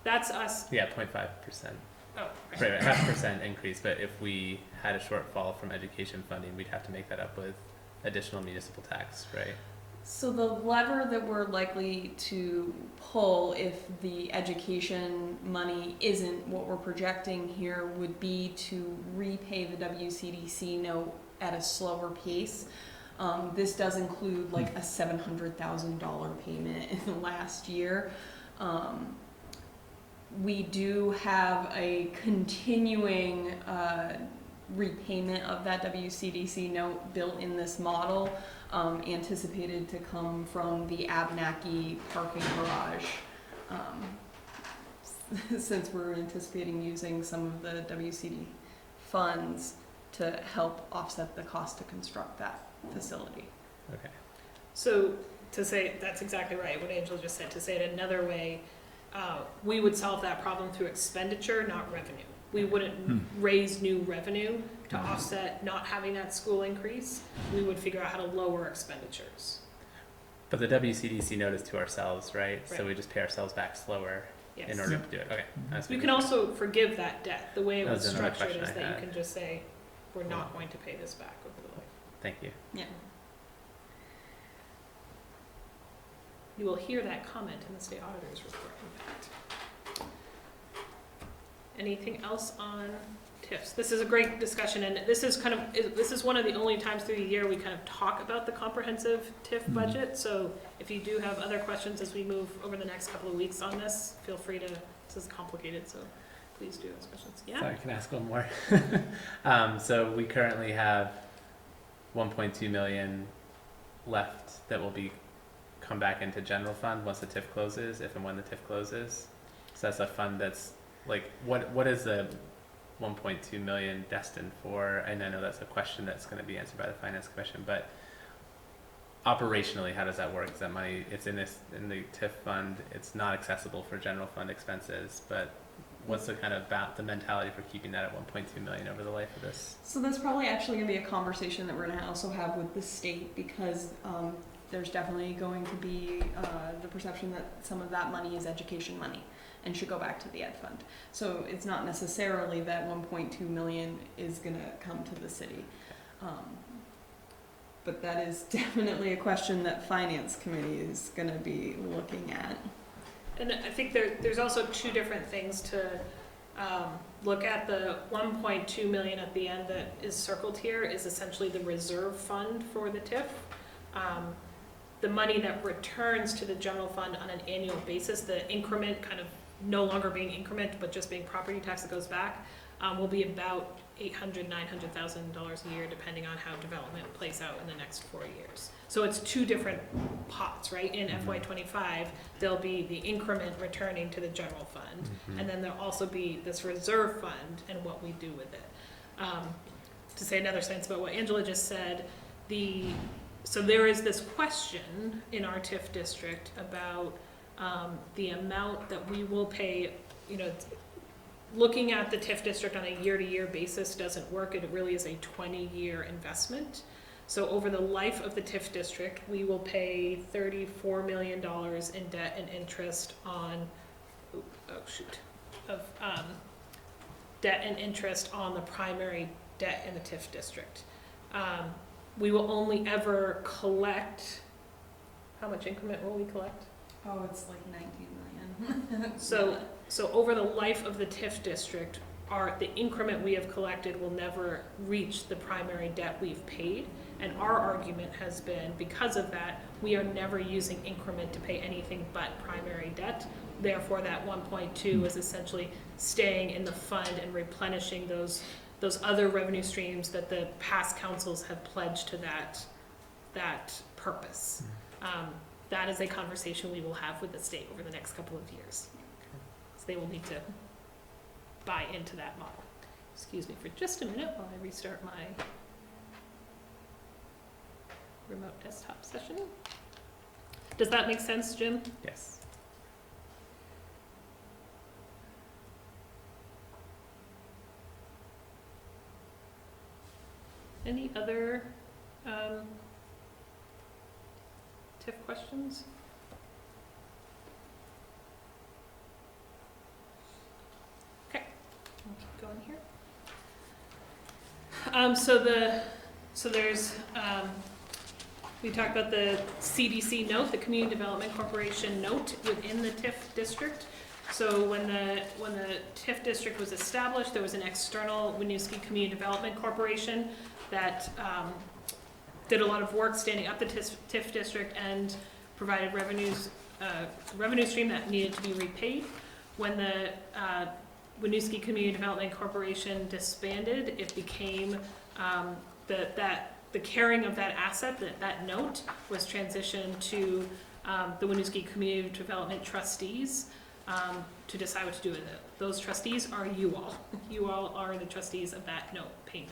That's us. Yeah, 0.5%. Oh, right, 0.5% increase, but if we had a shortfall from education funding, we'd have to make that up with additional municipal tax, right? So the lever that we're likely to pull if the education money isn't what we're projecting here would be to repay the WCDC note at a slower pace. This does include like a $700,000 payment in the last year. We do have a continuing repayment of that WCDC note built in this model, anticipated to come from the Abnaki parking garage, since we're anticipating using some of the WCD funds to help offset the cost to construct that facility. Okay. So to say, that's exactly right, what Angela just said. To say it another way, we would solve that problem through expenditure, not revenue. We wouldn't raise new revenue to offset not having that school increase. We would figure out how to lower expenditures. But the WCDC note is to ourselves, right? So we just pay ourselves back slower in order to do it. Okay. You can also forgive that debt. The way it was That was another structured question is I that you had. can just say, We're not going to pay this back over the life. Thank you. Yeah. You will hear that comment in the state auditor's report, in fact. Anything else on TIFs? This is a great discussion, and this is one of the only times through the year we kind of talk about the comprehensive TIF budget. So if you do have other questions as we move over the next couple of weeks on this, feel free to, this is complicated, so please do ask questions. Yeah? Sorry, can I ask one more? So we currently have 1.2 million left that will be come back into general fund once the TIF closes, if and when the TIF closes. So that's a fund that's like, what is the 1.2 million destined for? And I know that's a question that's going to be answered by the Finance Commission, but operationally, how does that work? Is that money, it's in the TIF fund, it's not accessible for general fund expenses, but what's the kind of the mentality for keeping that at 1.2 million over the life of this? So that's probably actually going to be a conversation that we're going to also have with the state, because there's definitely going to be the perception that some of that money is education money and should go back to the ed fund. So it's not necessarily that 1.2 million is going to come to the city. But that is definitely a question that Finance Committee is going to be looking at. And I think there's also two different things to look at. The 1.2 million at the end that is circled here is essentially the reserve fund for the TIF. The money that returns to the general fund on an annual basis, the increment kind of no longer being increment, but just being property tax that goes back, will be about $800,000, $900,000 a year, depending on how development plays out in the next 4 years. So it's two different pots, right? In FY25, there'll be the increment returning to the general fund, and then there'll also be this reserve fund and what we do with it. To say another sentence about what Angela just said, so there is this question in our TIF district about the amount that we will pay. You know, looking at the TIF district on a year-to-year basis doesn't work. It really is a 20-year investment. So over the life of the TIF district, we will pay $34 million in debt and interest on, debt and interest on the primary debt in the TIF district. We will only ever collect, how much increment will we collect? Oh, it's like 19 million. So over the life of the TIF district, the increment we have collected will never reach the primary debt we've paid. And our argument has been, because of that, we are never using increment to pay anything but primary debt. Therefore, that 1.2 is essentially staying in the fund and replenishing those other revenue streams that the past councils have pledged to that purpose. That is a conversation we will have with the state over the next couple of years. So they will need to buy into that model. Excuse me for just a minute while I restart my remote desktop session. Does that make sense, Jim? Yes. Any other TIF questions? Okay, I'll keep going here. So there's we talked about the CDC note, the Community Development Corporation note within the TIF district. So when the TIF district was established, there was an external Winooski Community Development Corporation that did a lot of work standing up the TIF district and provided revenue stream that needed to be repaid. When the Winooski Community Development Corporation disbanded, it became the carrying of that asset, that note, was transitioned to the Winooski Community Development Trustees to decide what to do with it. Those trustees are you all. You all are the trustees of that note payment.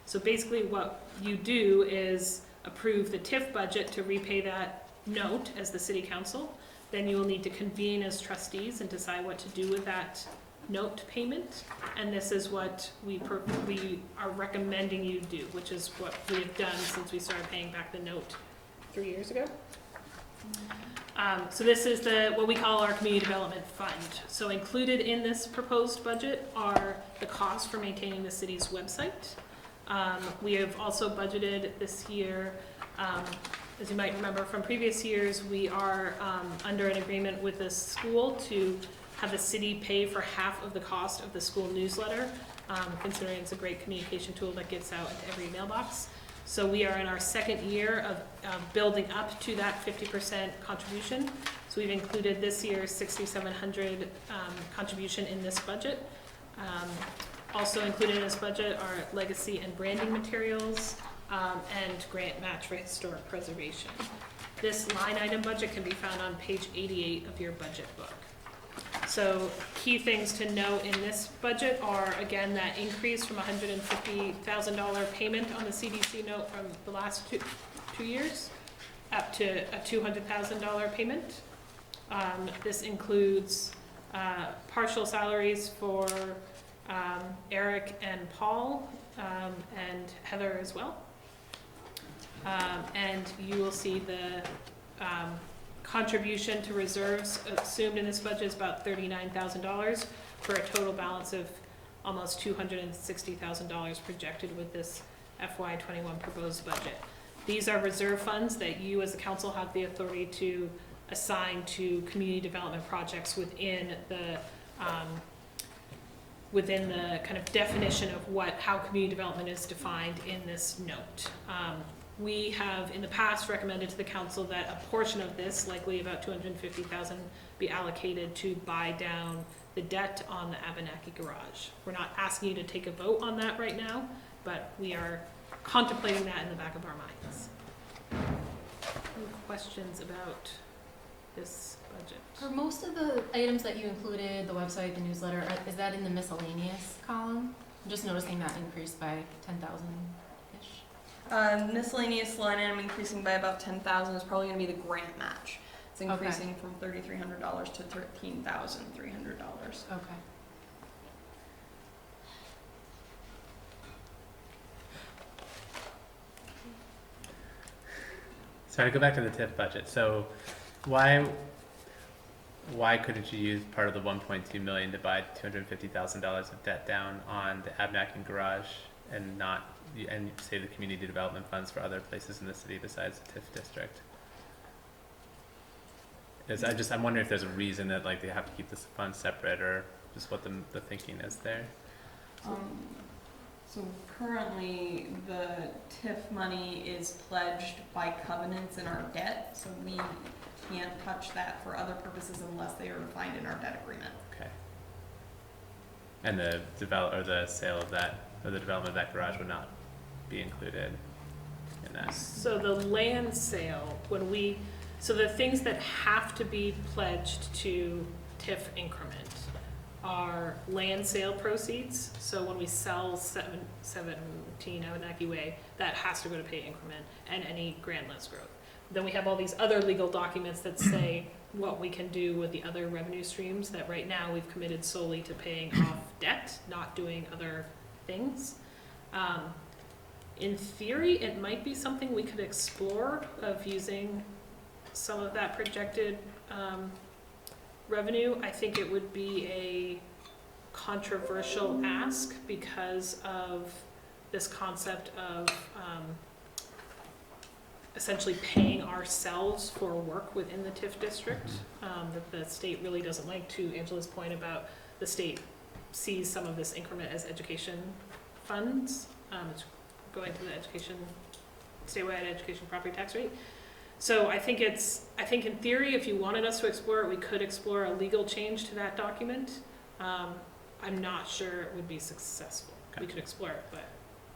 So basically what you do is approve the TIF budget to repay that note as the city council. Then you will need to convene as trustees and decide what to do with that note payment. And this is what we are recommending you do, which is what we have done since we started paying back the note 3 years ago. So this is what we call our community development fund. So included in this proposed budget are the costs for maintaining the city's website, We have also budgeted this year, as you might remember from previous years, we are under an agreement with the school to have the city pay for half of the cost of the school newsletter, considering it's a great communication tool that gets out into every mailbox. So we are in our second year of building up to that 50% contribution. So we've included this year's $6,700 contribution in this budget. Also included in this budget are legacy and branding materials and grant match for historic preservation. This line item budget can be found on page 88 of your budget book. So key things to note in this budget are, again, that increase from $150,000 payment on the CDC note from the last two years up to a $200,000 payment. This includes partial salaries for Eric and Paul and Heather as well. And you will see the contribution to reserves assumed in this budget is about $39,000 for a total balance of almost $260,000 projected with this FY21 proposed budget. These are reserve funds that you as a council have the authority to assign to community development projects within the kind of definition of how community development is defined in this note. We have in the past recommended to the council that a portion of this, likely about $250,000, be allocated to buy down the debt on the Abenaki garage. We're not asking you to take a vote on that right now, but we are contemplating that in the back of our minds. Any questions about this budget? For most of the items that you included, the website, the newsletter, is that in the miscellaneous column? I'm just noticing that increased by 10,000-ish. Miscellaneous line item increasing by about 10,000 is probably going to be the grant match. It's increasing from $3,300 to $13,300. Okay. So to go back to the TIF budget, so why couldn't you use part of the $1.2 million to buy $250,000 of debt down on the Abenaki garage and save the community development funds for other places in the city besides the TIF district? I'm wondering if there's a reason that they have to keep this fund separate, or just what the thinking is there. So currently the TIF money is pledged by covenants in our debt, so we can't touch that for other purposes unless they are defined in our debt agreement. Okay. And the sale of that, or the development of that garage would not be included in that. So the land sale, so the things that have to be pledged to TIF increment are land sale proceeds. So when we sell 17 Abenaki Way, that has to go to pay increment and any grand list growth. Then we have all these other legal documents that say what we can do with the other revenue streams that right now we've committed solely to paying off debt, not doing other things. In theory, it might be something we could explore of using some of that projected revenue. I think it would be a controversial ask because of this concept of essentially paying ourselves for work within the TIF district. That the state really doesn't like, to Angela's point about the state sees some of this increment as education funds. It's going to the statewide education property tax rate. So I think in theory, if you wanted us to explore it, we could explore a legal change to that document. I'm not sure it would be successful. Okay. We could explore it, but.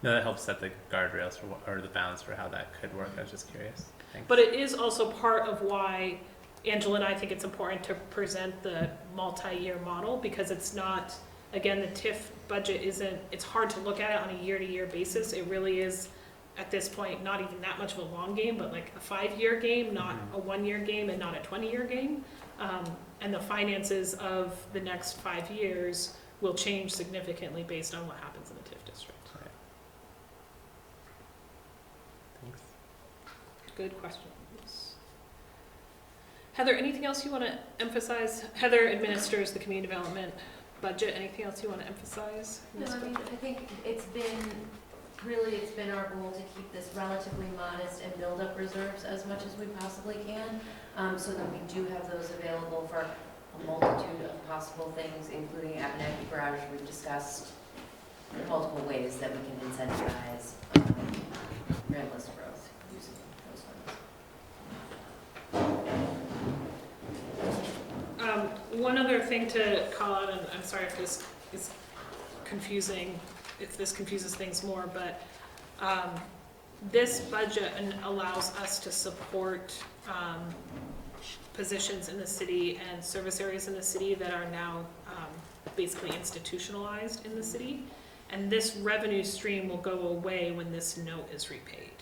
No, that helps set the guardrails or the balance for how that could work. I was just curious. Thanks. But it is also part of why Angela and I think it's important to present the multi-year model, because it's not, again, the TIF budget it's hard to look at it on a year-to-year basis. It really is, at this point, not even that much of a long game, but like a 5-year game, not a 1-year game, and not a 20-year game. And the finances of the next 5 years will change significantly based on what happens in the TIF district. Right. Thanks. Good questions. Heather, anything else you want to emphasize? Heather administers the community development budget. Anything else you want to emphasize? No, I mean, I think it's been really, it's been our goal to keep this relatively modest and build up reserves as much as we possibly can, so that we do have those available for a multitude of possible things, including Abenaki Garage. We've discussed multiple ways that we can incentivize grand list growth using those funds. One other thing to call out, and I'm sorry if this is confusing, if this confuses things more, but this budget allows us to support positions in the city and service areas in the city that are now basically institutionalized in the city. And this revenue stream will go away when this note is repaid.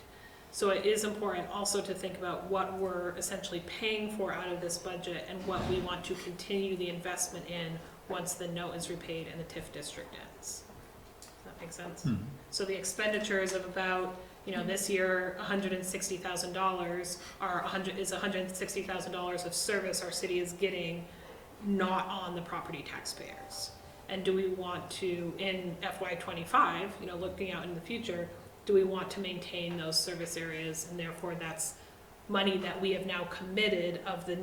So it is important also to think about what we're essentially paying for out of this budget and what we want to continue the investment in once the note is repaid and the TIF district ends. Does that make sense? Hmm. So the expenditures of about, this year, $160,000 is $160,000 of service our city is getting, not on the property taxpayers. And do we want to, in FY25, looking out in the future, do we want to maintain those service areas? And therefore that's money that we have now committed of the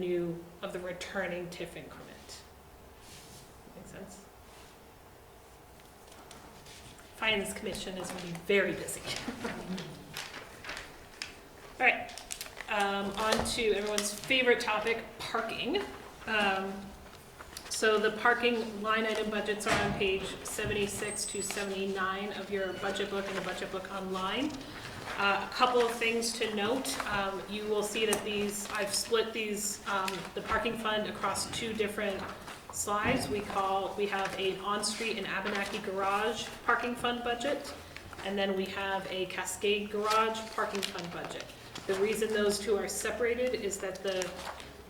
returning TIF increment. Make sense? Finance Commission is going to be very busy. All right, on to everyone's favorite topic, parking. So the parking line item budgets are on page 76 to 79 of your budget book and the budget book online. A couple of things to note. You will see that I've split these, the parking fund across two different slides. We have an on-street and Abenaki Garage parking fund budget, and then we have a Cascade Garage parking fund budget. The reason those two are separated is that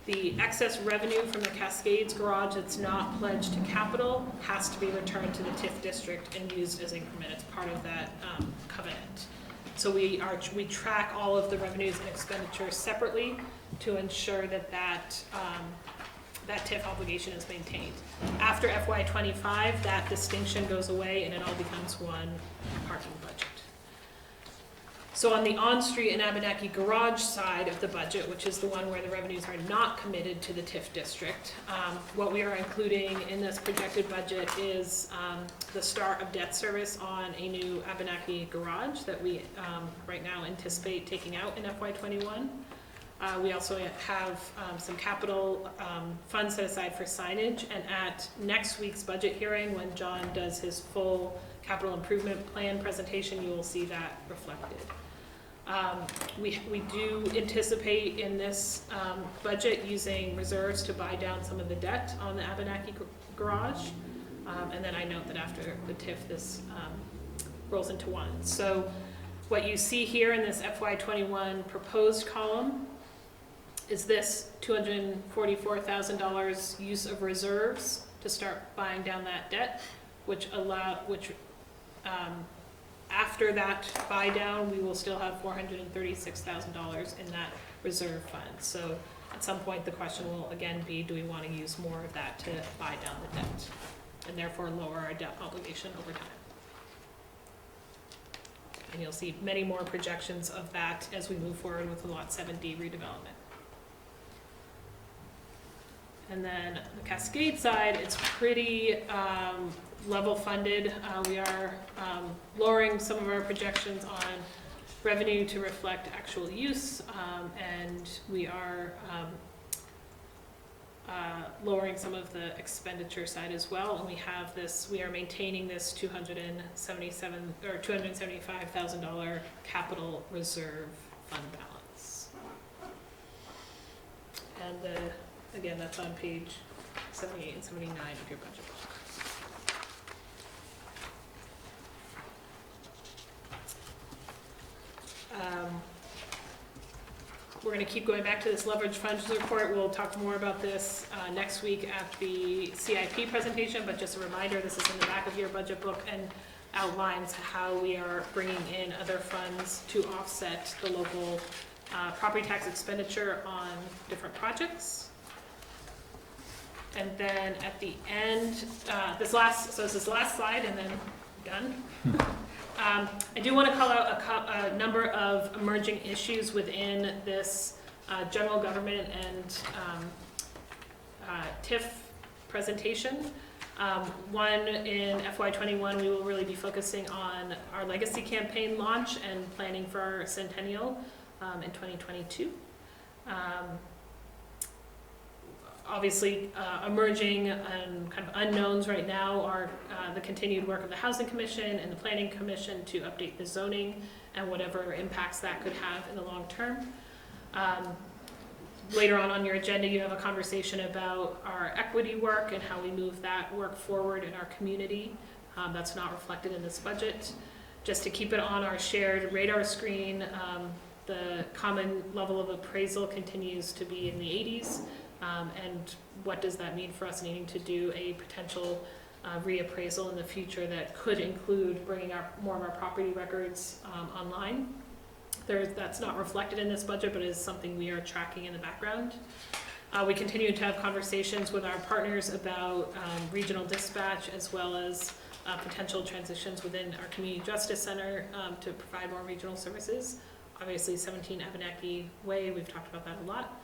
the excess revenue from the Cascades Garage that's not pledged to capital has to be returned to the TIF district and used as increment. It's part of that covenant. So we track all of the revenues and expenditures separately to ensure that TIF obligation is maintained. After FY25, that distinction goes away and it all becomes one parking budget. So on the on-street and Abenaki Garage side of the budget, which is the one where the revenues are not committed to the TIF district, what we are including in this projected budget is the start of debt service on a new Abenaki Garage that we right now anticipate taking out in FY21. We also have some capital funds set aside for signage, and at next week's budget hearing, when John does his full capital improvement plan presentation, you will see that reflected. We do anticipate in this budget using reserves to buy down some of the debt on the Abenaki Garage, and then I note that after the TIF this rolls into one. So what you see here in this FY21 proposed column is this $244,000 use of reserves to start buying down that debt, which after that buy down, we will still have $436,000 in that reserve fund. So at some point, the question will again be, do we want to use more of that to buy down the debt and therefore lower our debt obligation over time? And you'll see many more projections of that as we move forward with the Lot 7D redevelopment. And then the Cascade side, it's pretty level funded. We are lowering some of our projections on revenue to reflect actual use, and we are lowering some of the expenditure side as well. And we are maintaining this $275,000 capital reserve fund balance. And again, that's on page 78 and 79 of your budget book. We're going to keep going back to this leverage funds report. We'll talk more about this next week at the CIP presentation, but just a reminder, this is in the back of your budget book and outlines how we are bringing in other funds to offset the local property tax expenditure on different projects. And then at the end, this is the last slide and then done. I do want to call out a number of emerging issues within this general government and TIF presentation. One, in FY21, we will really be focusing on our legacy campaign launch and planning for our centennial in 2022. Obviously, emerging and kind of unknowns right now are the continued work of the Housing Commission and the Planning Commission to update the zoning and whatever impacts that could have in the long term. Later on your agenda, you have a conversation about our equity work and how we move that work forward in our community. That's not reflected in this budget. Just to keep it on our shared radar screen, the common level of appraisal continues to be in the 80s. And what does that mean for us needing to do a potential reappraisal in the future that could include bringing more of our property records online? That's not reflected in this budget, but is something we are tracking in the background. We continue to have conversations with our partners about regional dispatch, as well as potential transitions within our community justice center to provide more regional services. Obviously 17 Abenaki Way, we've talked about that a lot.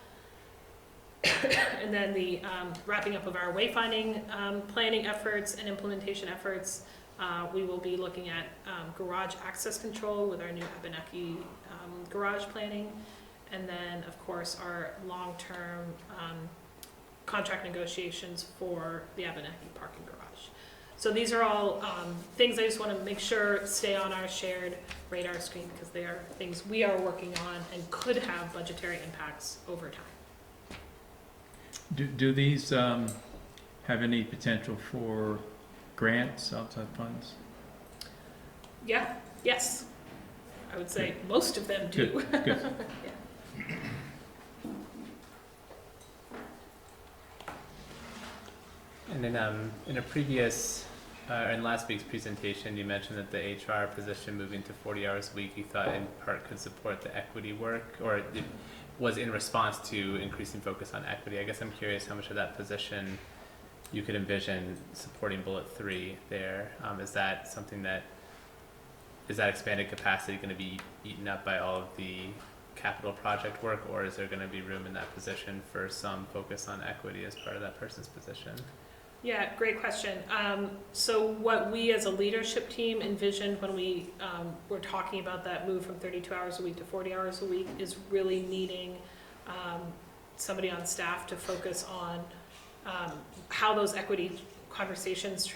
And then the wrapping up of our wayfinding planning efforts and implementation efforts. We will be looking at garage access control with our new Abenaki garage planning. And then, of course, our long-term contract negotiations for the Abenaki parking garage. So these are all things I just want to make sure stay on our shared radar screen, because they are things we are working on and could have budgetary impacts over time. Do these have any potential for grants, outside funds? Yeah, yes. I would say most of them do. Good. Good. Yeah. And then in a previous, in last week's presentation, you mentioned that the HR position moving to 40 hours a week, you thought in part could support the equity work, or it was in response to increasing focus on equity. I guess I'm curious how much of that position you could envision supporting bullet 3 there. Is that something that, is that expanded capacity going to be eaten up by all of the capital project work, or is there going to be room in that position for some focus on equity as part of that person's position? Yeah, great question. So what we as a leadership team envisioned when we were talking about that move from 32 hours a week to 40 hours a week is really needing somebody on staff to focus on how those equity conversations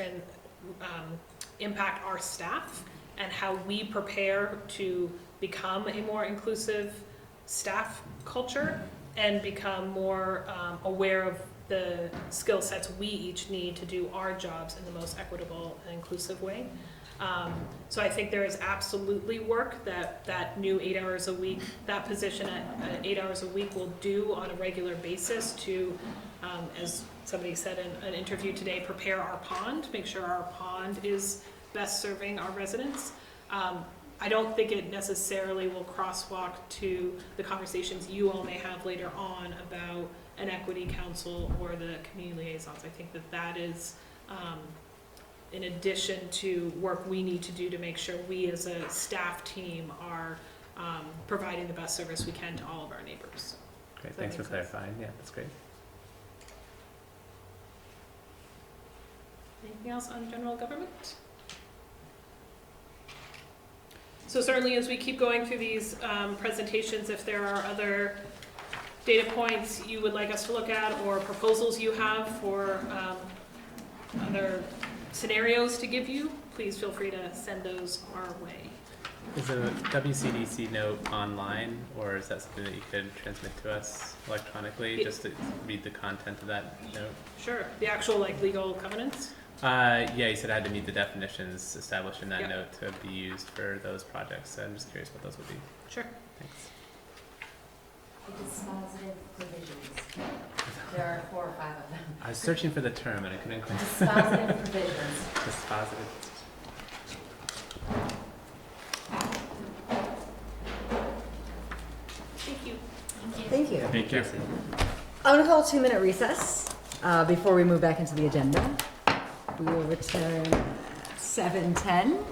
impact our staff and how we prepare to become a more inclusive staff culture and become more aware of the skill sets we each need to do our jobs in the most equitable and inclusive way. So I think there is absolutely work that new 8 hours a week, that position at 8 hours a week will do on a regular basis to, as somebody said in an interview today, prepare our pond, make sure our pond is best serving our residents. I don't think it necessarily will crosswalk to the conversations you all may have later on about an equity council or the community liaisons. I think that is in addition to work we need to do to make sure we as a staff team are providing the best service we can to all of our neighbors. Great, thanks for clarifying. Yeah, that's great. Anything else on general government? So certainly as we keep going through these presentations, if there are other data points you would like us to look at or proposals you have for other scenarios to give you, please feel free to send those our way. Is a WCDC note online, or is that something that you could transmit to us electronically just to read the content of that note? Sure. The actual legal covenants? Yeah, you said I had to meet the definitions established in that note to be used for those projects. So I'm just curious what those would be. Sure. Thanks. The dispositive provisions. There are 4 or 5 of them. I was searching for the term and I couldn't quite. Dispositive provisions. Dispositive. Thank you. Thank you. Thank you. I'm going to call a 2-minute recess before we move back into the agenda. We will return at 7:10.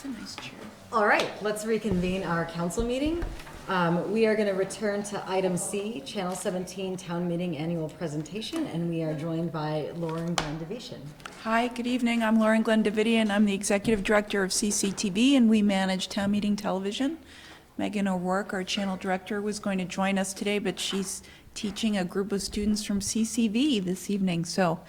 nice chair. All right, let's reconvene our council meeting. We are going to return to item C, Channel 17 Town Meeting Annual Presentation, and we are joined by Lauren Glendivision. Hi, good evening. I'm Lauren Glendividian. I'm the Executive Director of CCTV, and we manage Town Meeting Television. Megan O'Rourke, our Channel Director, was going to join us today, but she's teaching a group of students from CCV this evening, so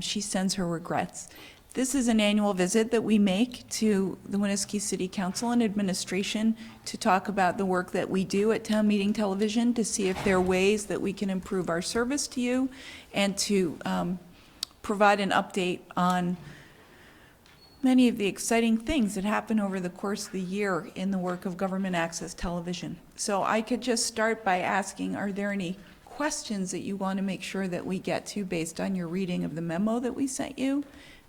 she sends her regrets. This is an annual visit that we make to the Winooski City Council and Administration to talk about the work that we do at Town Meeting Television, to see if there are ways that we can improve our service to you, and to provide an update on many of the exciting things that happen over the course of the year in the work of government access television. So I could just start by asking, are there any questions that you want to make sure that we get to based on your reading of the memo that we sent you?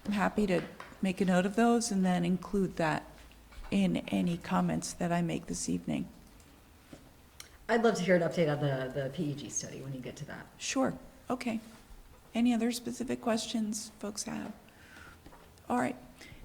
I'm happy to make a note of those and then include that in any comments that I make this evening. I'd love to hear an update on the PEG study when you get to that. Sure. Okay. Any other specific questions folks have? All right.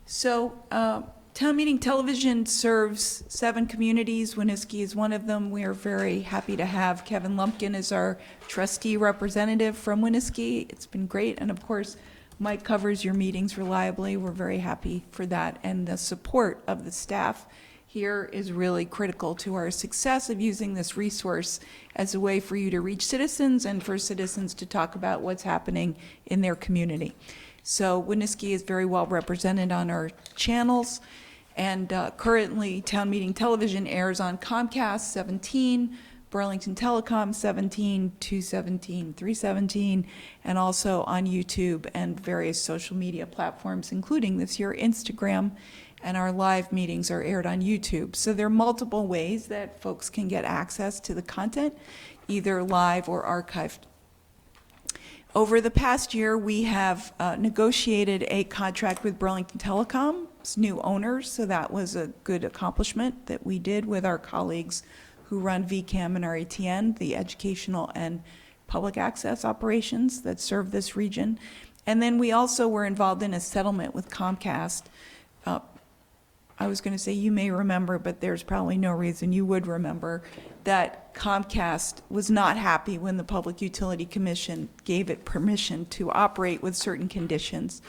So Town Meeting Television serves 7 communities. Winooski is one of them. We are very happy to have Kevin Lumpkin as our trustee representative from Winooski. It's been great. And of course, Mike covers your meetings reliably. We're very happy for that. And the support of the staff here is really critical to our success of using this resource as a way for you to reach citizens and for citizens to talk about what's happening in their community. So Winooski is very well represented on our channels. And currently, Town Meeting Television airs on Comcast 17, Burlington Telecom 17, 217, 317, and also on YouTube and various social media platforms, including this year Instagram, and our live meetings are aired on YouTube. So there are multiple ways that folks can get access to the content, either live or archived. Over the past year, we have negotiated a contract with Burlington Telecom's new owners, so that was a good accomplishment that we did with our colleagues who run VCAM and RATN, the educational and public access operations that serve this region. And then we also were involved in a settlement with Comcast. I was going to say you may remember, but there's probably no reason you would remember, that Comcast was not happy when the Public Utility Commission gave it permission to operate with certain conditions.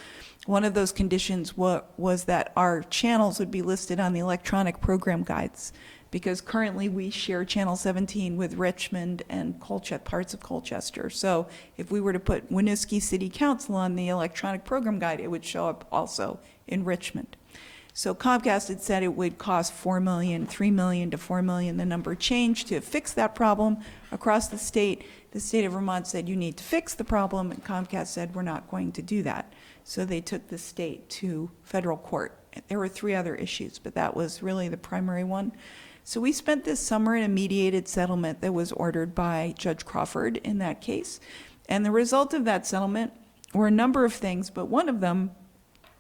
One of those conditions was that our channels would be listed on the electronic program guides, because currently we share Channel 17 with Richmond and parts of Colchester. So if we were to put Winooski City Council on the electronic program guide, it would show up also in Richmond. So Comcast had said it would cost $4 million, $3 million to $4 million. The number changed to fix that problem across the state. The state of Vermont said you need to fix the problem, and Comcast said we're not going to do that. So they took the state to federal court. There were 3 other issues, but that was really the primary one. So we spent this summer in a mediated settlement that was ordered by Judge Crawford in that case. And the result of that settlement were a number of things, but one of them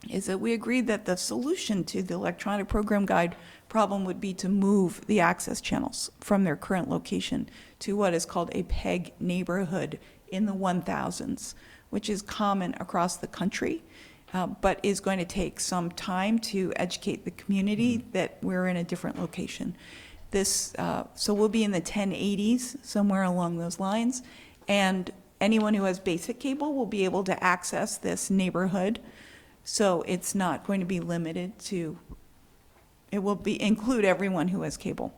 is that we agreed that the solution to the electronic program guide problem would be to move the access channels from their current location to what is called a PEG neighborhood in the 1000s, which is common across the country. But is going to take some time to educate the community that we're in a different location. So we'll be in the 1080s, somewhere along those lines, and anyone who has basic cable will be able to access this neighborhood. So it's not going to be limited to, it will include everyone who has cable.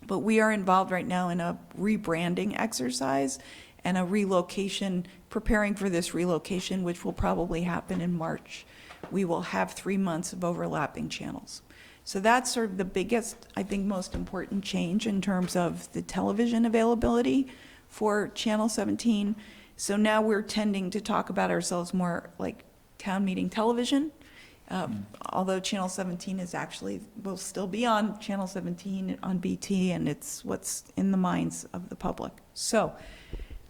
But we are involved right now in a rebranding exercise and a relocation, preparing for this relocation, which will probably happen in March. We will have 3 months of overlapping channels. So that's sort of the biggest, I think, most important change in terms of the television availability for Channel 17. So now we're tending to talk about ourselves more like Town Meeting Television, although Channel 17 will still be on Channel 17 on BT, and it's what's in the minds of the public. So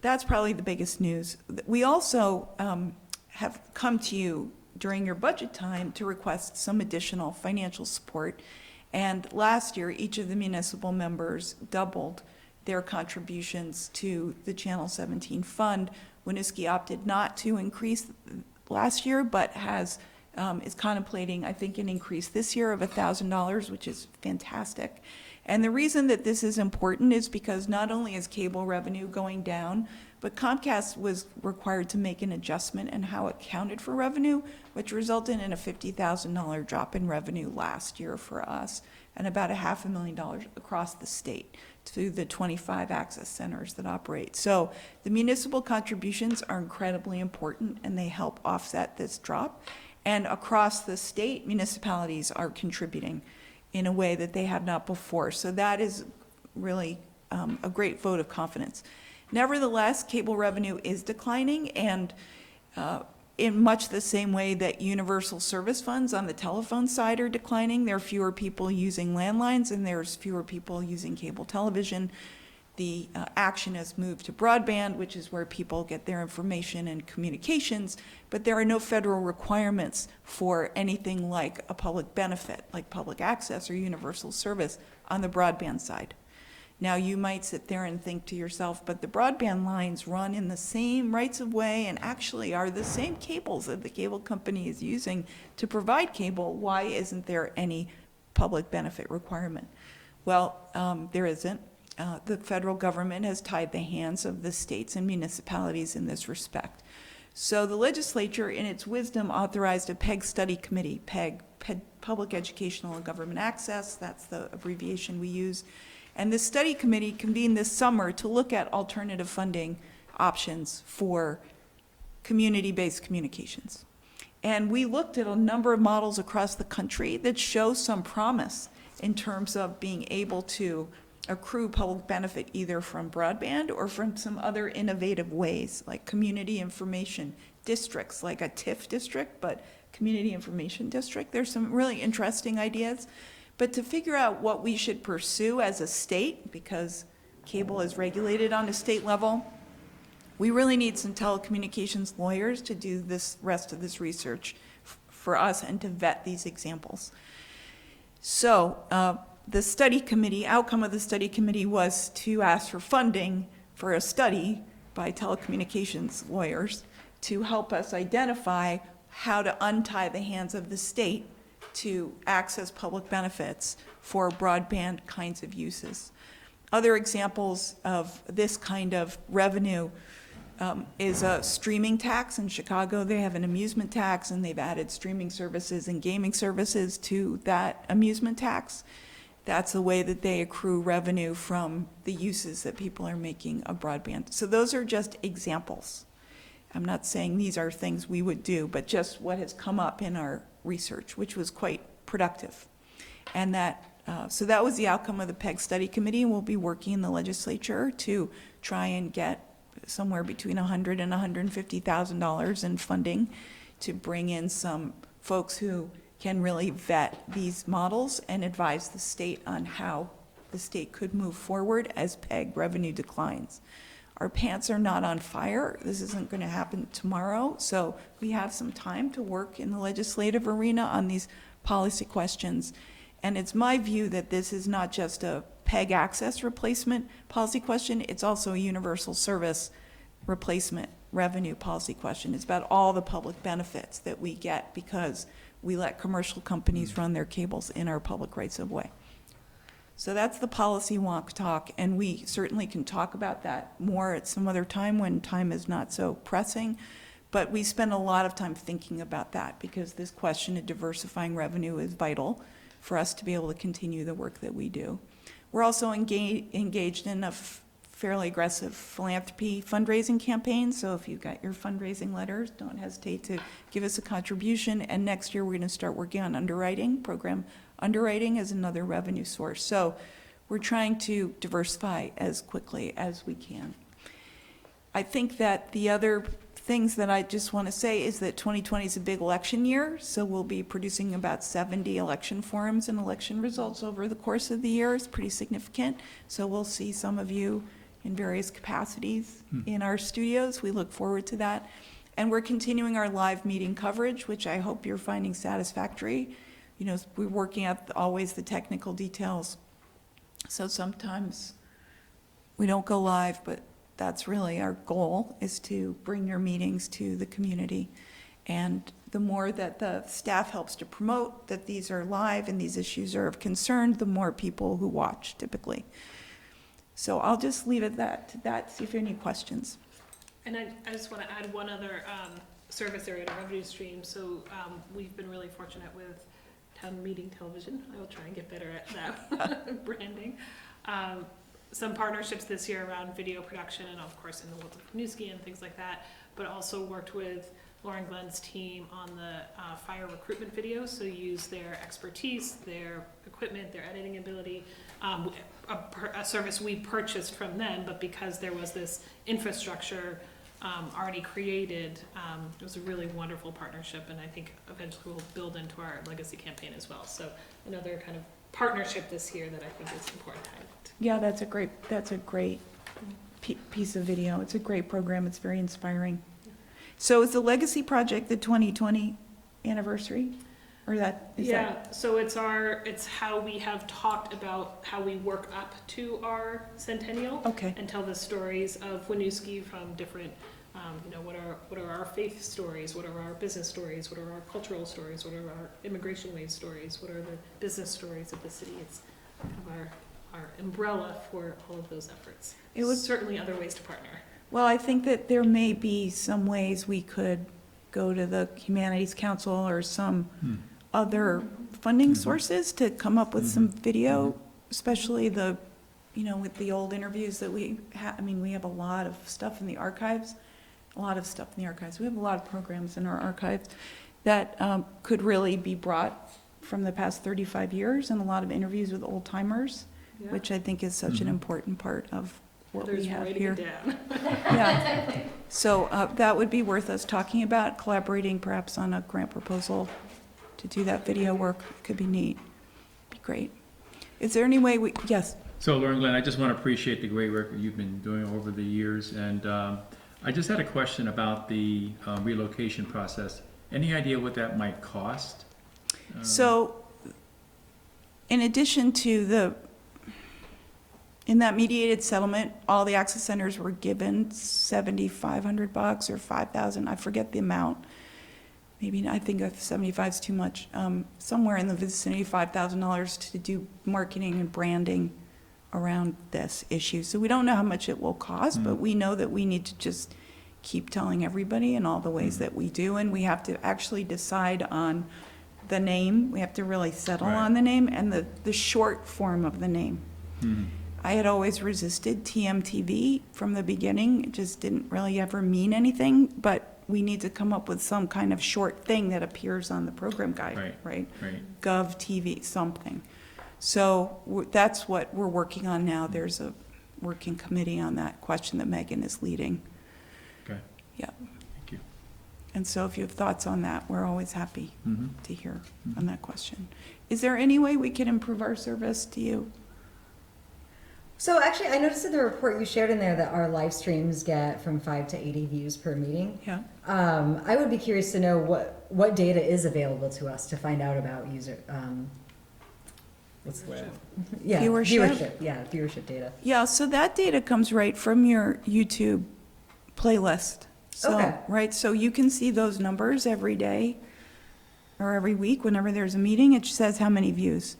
that's probably the biggest news. We also have come to you during your budget time to request some additional financial support. And last year, each of the municipal members doubled their contributions to the Channel 17 fund. Winooski opted not to increase last year, but has is contemplating, I think, an increase this year of $1,000, which is fantastic. And the reason that this is important is because not only is cable revenue going down, but Comcast was required to make an adjustment in how it counted for revenue, which resulted in a $50,000 drop in revenue last year for us, and about $500,000 across the state to the 25 access centers that operate. So the municipal contributions are incredibly important, and they help offset this drop. And across the state, municipalities are contributing in a way that they have not before. So that is really a great vote of confidence. Nevertheless, cable revenue is declining, and in much the same way that universal service funds on the telephone side are declining. There are fewer people using landlines, and there's fewer people using cable television. The action has moved to broadband, which is where people get their information and communications, but there are no federal requirements for anything like a public benefit, like public access or universal service on the broadband side. Now, you might sit there and think to yourself, but the broadband lines run in the same rights of way and actually are the same cables that the cable company is using to provide cable. Why isn't there any public benefit requirement? Well, there isn't. The federal government has tied the hands of the states and municipalities in this respect. So the legislature, in its wisdom, authorized a PEG study committee, PEG, Public Educational and Government Access, that's the abbreviation we use. And this study committee convened this summer to look at alternative funding options for community-based communications. And we looked at a number of models across the country that show some promise in terms of being able to accrue public benefit either from broadband or from some other innovative ways, like community information districts, like a TIF district, but community information district. There's some really interesting ideas. But to figure out what we should pursue as a state, because cable is regulated on a state level, we really need some telecommunications lawyers to do this rest of this research for us and to vet these examples. So the study committee, outcome of the study committee was to ask for funding for a study by telecommunications lawyers to help us identify how to untie the hands of the state to access public benefits for broadband kinds of uses. Other examples of this kind of revenue is a streaming tax. In Chicago, they have an amusement tax, and they've added streaming services and gaming services to that amusement tax. That's the way that they accrue revenue from the uses that people are making of broadband. So those are just examples. I'm not saying these are things we would do, but just what has come up in our research, which was quite productive. And that, so that was the outcome of the PEG study committee, and we'll be working in the legislature to try and get somewhere between $100,000 and $150,000 in funding to bring in some folks who can really vet these models and advise the state on how the state could move forward as PEG revenue declines. Our pants are not on fire. This isn't going to happen tomorrow, so we have some time to work in the legislative arena on these policy questions. And it's my view that this is not just a PEG access replacement policy question, it's also a universal service replacement revenue policy question. It's about all the public benefits that we get because we let commercial companies run their cables in our public rights of way. So that's the policy wonk talk, and we certainly can talk about that more at some other time when time is not so pressing. But we spend a lot of time thinking about that because this question of diversifying revenue is vital for us to be able to continue the work that we do. We're also engaged in a fairly aggressive philanthropy fundraising campaign. So if you've got your fundraising letters, don't hesitate to give us a contribution. And next year, we're going to start working on underwriting. Program underwriting is another revenue source. So we're trying to diversify as quickly as we can. I think that the other things that I just want to say is that 2020 is a big election year, so we'll be producing about 70 election forums and election results over the course of the year. It's pretty significant. So we'll see some of you in various capacities in our studios. We look forward to that. And we're continuing our live meeting coverage, which I hope you're finding satisfactory. You know, we're working out always the technical details. So sometimes we don't go live, but that's really our goal, is to bring your meetings to the community. And the more that the staff helps to promote that these are live and these issues are of concern, the more people who watch typically. So I'll just leave it to that, see if you have any questions. And I just want to add one other service area to revenue stream. So we've been really fortunate with town meeting television. I will try and get better at that branding. Some partnerships this year around video production and of course in the world of Winooski and things like that, but also worked with Lauren Glenn's team on the fire recruitment videos. So use their expertise, their equipment, their editing ability, a service we purchased from them, but because there was this infrastructure already created, it was a really wonderful partnership, and I think eventually will build into our legacy campaign as well. So another kind of partnership this year that I think is important to highlight. Yeah, that's a great piece of video. It's a great program. It's very inspiring. So is the Legacy Project the 2020 anniversary? Or So it's how we have talked about how we work up to our centennial. Okay. And tell the stories of Winooski from different, what are our faith stories, what are our business stories, what are our cultural stories, what are our immigration wave stories, what are the business stories of the city. It's kind of our umbrella for all of those efforts. It was certainly other ways to partner. Well, I think that there may be some ways we could go to the Humanities Council or some other funding sources to come up with some video, especially with the old interviews that we have. I mean, we have a lot of stuff in the archives, We have a lot of programs in our archives that could really be brought from the past 35 years and a lot of interviews with old timers, which I think is such an important part of what we have here. Yeah. So that would be worth us talking about, collaborating perhaps on a grant proposal to do that video work. Could be neat. Be great. Is there any way yes? So Lauren Glenn, I just want to appreciate the great work that you've been doing over the years. And I just had a question about the relocation process. Any idea what that might cost? So in addition to in that mediated settlement, all the access centers were given $7,500 or $5,000. I forget the amount. Maybe I think 75 is too much. Somewhere in the vicinity of $5,000 to do marketing and branding around this issue. So we don't know how much it will cost, but we know that we need to just keep telling everybody in all the ways that we do, and we have to actually decide on the name. We have to really settle on the name and the short form of the name. I had always resisted TMTV from the beginning. It just didn't really ever mean anything, but we need to come up with some kind of short thing that appears on the program guide, right? Gov TV, something. So that's what we're working on now. There's a working committee on that question that Megan is leading. Okay. Yeah. Thank you. And so if you have thoughts on that, we're always happy to hear on that question. Is there any way we can improve our service to you? So actually, I noticed in the report you shared in there that our live streams get from 5 to 80 views per meeting. Yeah. I would be curious to know what data is available to us to find out about user. What's the word? Yeah, Viewership. Yeah, viewership data. Yeah, so that data comes right from your YouTube playlist. So, right, so you can see those numbers every day or every week whenever there's a meeting. It says how many views.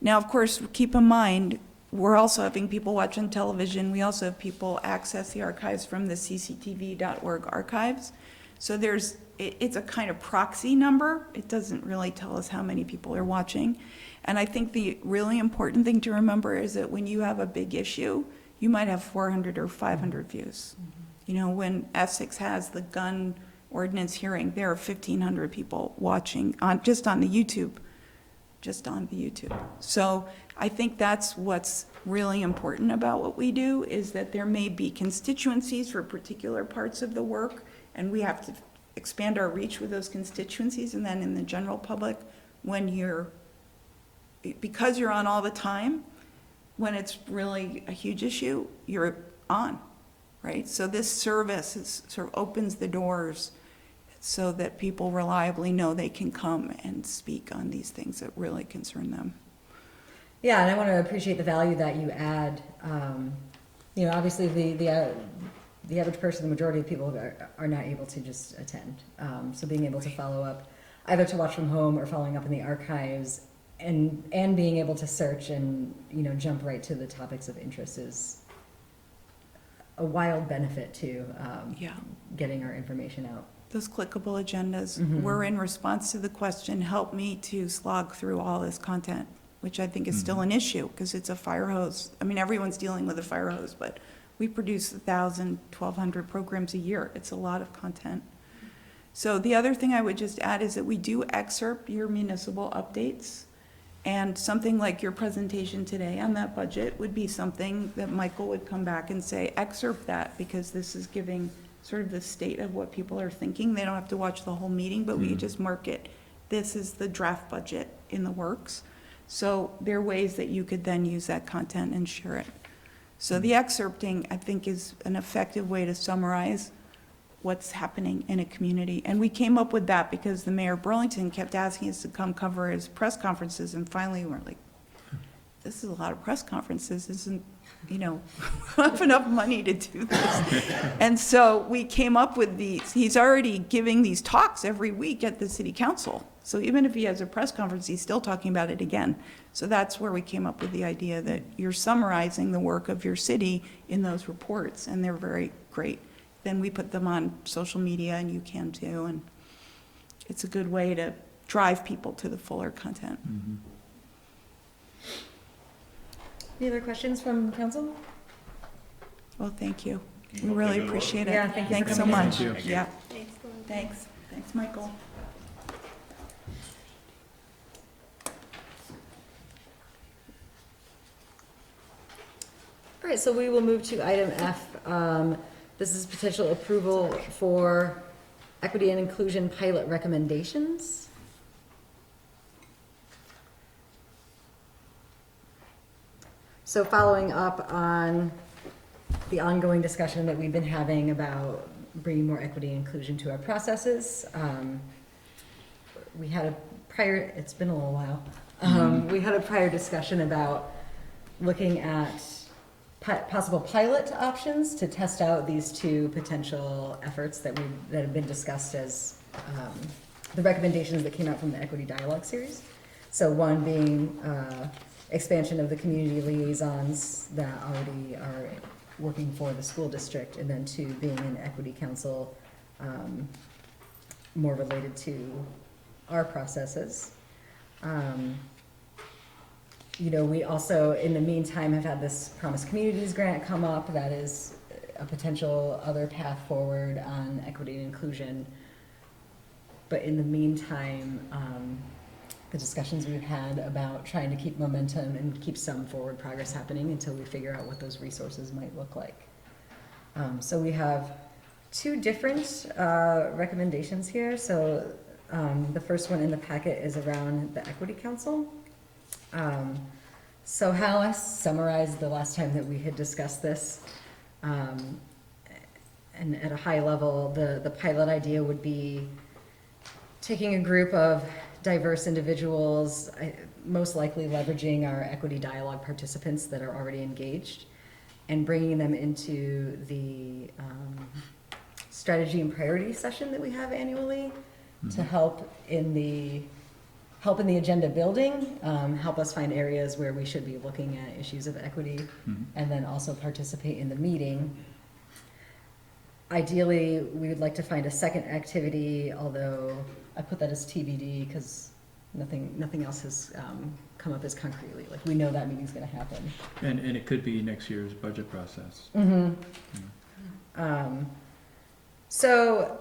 Now, of course, keep in mind, we're also having people watch on television. We also have people access the archives from the cctv.org archives. So it's a kind of proxy number. It doesn't really tell us how many people are watching. And I think the really important thing to remember is that when you have a big issue, you might have 400 or 500 views. You know, when Essex has the gun ordinance hearing, there are 1,500 people watching just on the YouTube. So I think that's what's really important about what we do, is that there may be constituencies for particular parts of the work, and we have to expand our reach with those constituencies. And then in the general public, because you're on all the time, when it's really a huge issue, you're on, right? So this service sort of opens the doors so that people reliably know they can come and speak on these things that really concern them. Yeah, and I want to appreciate the value that you add. Obviously the average person, the majority of people are not able to just attend. So being able to follow up, either to watch from home or following up in the archives, and being able to search and, you know, jump right to the topics of interest is a wild benefit to Yeah. getting our information out. Those clickable agendas Mhm. were in response to the question, help me to slog through all this content, which I think is still an issue, because it's a fire hose. I mean, everyone's dealing with a fire hose, but we produce 1,000, 1,200 programs a year. It's a lot of content. So the other thing I would just add is that we do excerpt your municipal updates, and something like your presentation today on that budget would be something that Michael would come back and say, excerpt that, because this is giving sort of the state of what people are thinking. They don't have to watch the whole meeting, but we just mark it. This is the draft budget in the works. So there are ways that you could then use that content and share it. So the excerpting, I think, is an effective way to summarize what's happening in a community. And we came up with that because the mayor of Burlington kept asking us to come cover his press conferences, and finally we're like, this is a lot of press conferences, isn't, you know, we don't have enough money to do this. And so we came up with these, he's already giving these talks every week at the city council. So even if he has a press conference, he's still talking about it again. So that's where we came up with the idea that you're summarizing the work of your city in those reports, and they're very great. Then we put them on social media, and you can too, and it's a good way to drive people to the fuller content. Any other questions from council? Well, thank you. We really appreciate it. Yeah, thank you for Thanks so coming in. much. Thank you. Yeah. Thanks. Thanks, Michael. All right, so we will move to item F. This is potential approval for equity and inclusion pilot recommendations. So following up on the ongoing discussion that we've been having about bringing more equity and inclusion to our processes, we had a prior, it's been a little while, we had a prior discussion about looking at possible pilot options to test out these two potential efforts that have been discussed as the recommendations that came out from the Equity Dialogue series. So one being expansion of the community liaisons that already are working for the school district, and then two being an equity council more related to our processes. You know, we also, in the meantime, have had this Promise Communities grant come up. That is a potential other path forward on equity and inclusion. But in the meantime, the discussions we've had about trying to keep momentum and keep some forward progress happening until we figure out what those resources might look like. So we have two different recommendations here. So the first one in the packet is around the Equity Council. So how I summarized the last time that we had discussed this, and at a high level, the pilot idea would be taking a group of diverse individuals, most likely leveraging our equity dialogue participants that are already engaged, and bringing them into the strategy and priority session that we have annually to help in the agenda building, help us find areas where we should be looking at issues of equity, and then also participate in the meeting. Ideally, we would like to find a second activity, although I put that as TBD because nothing else has come up as concretely. Like, we know that meeting's gonna happen. And it could be next year's budget process. So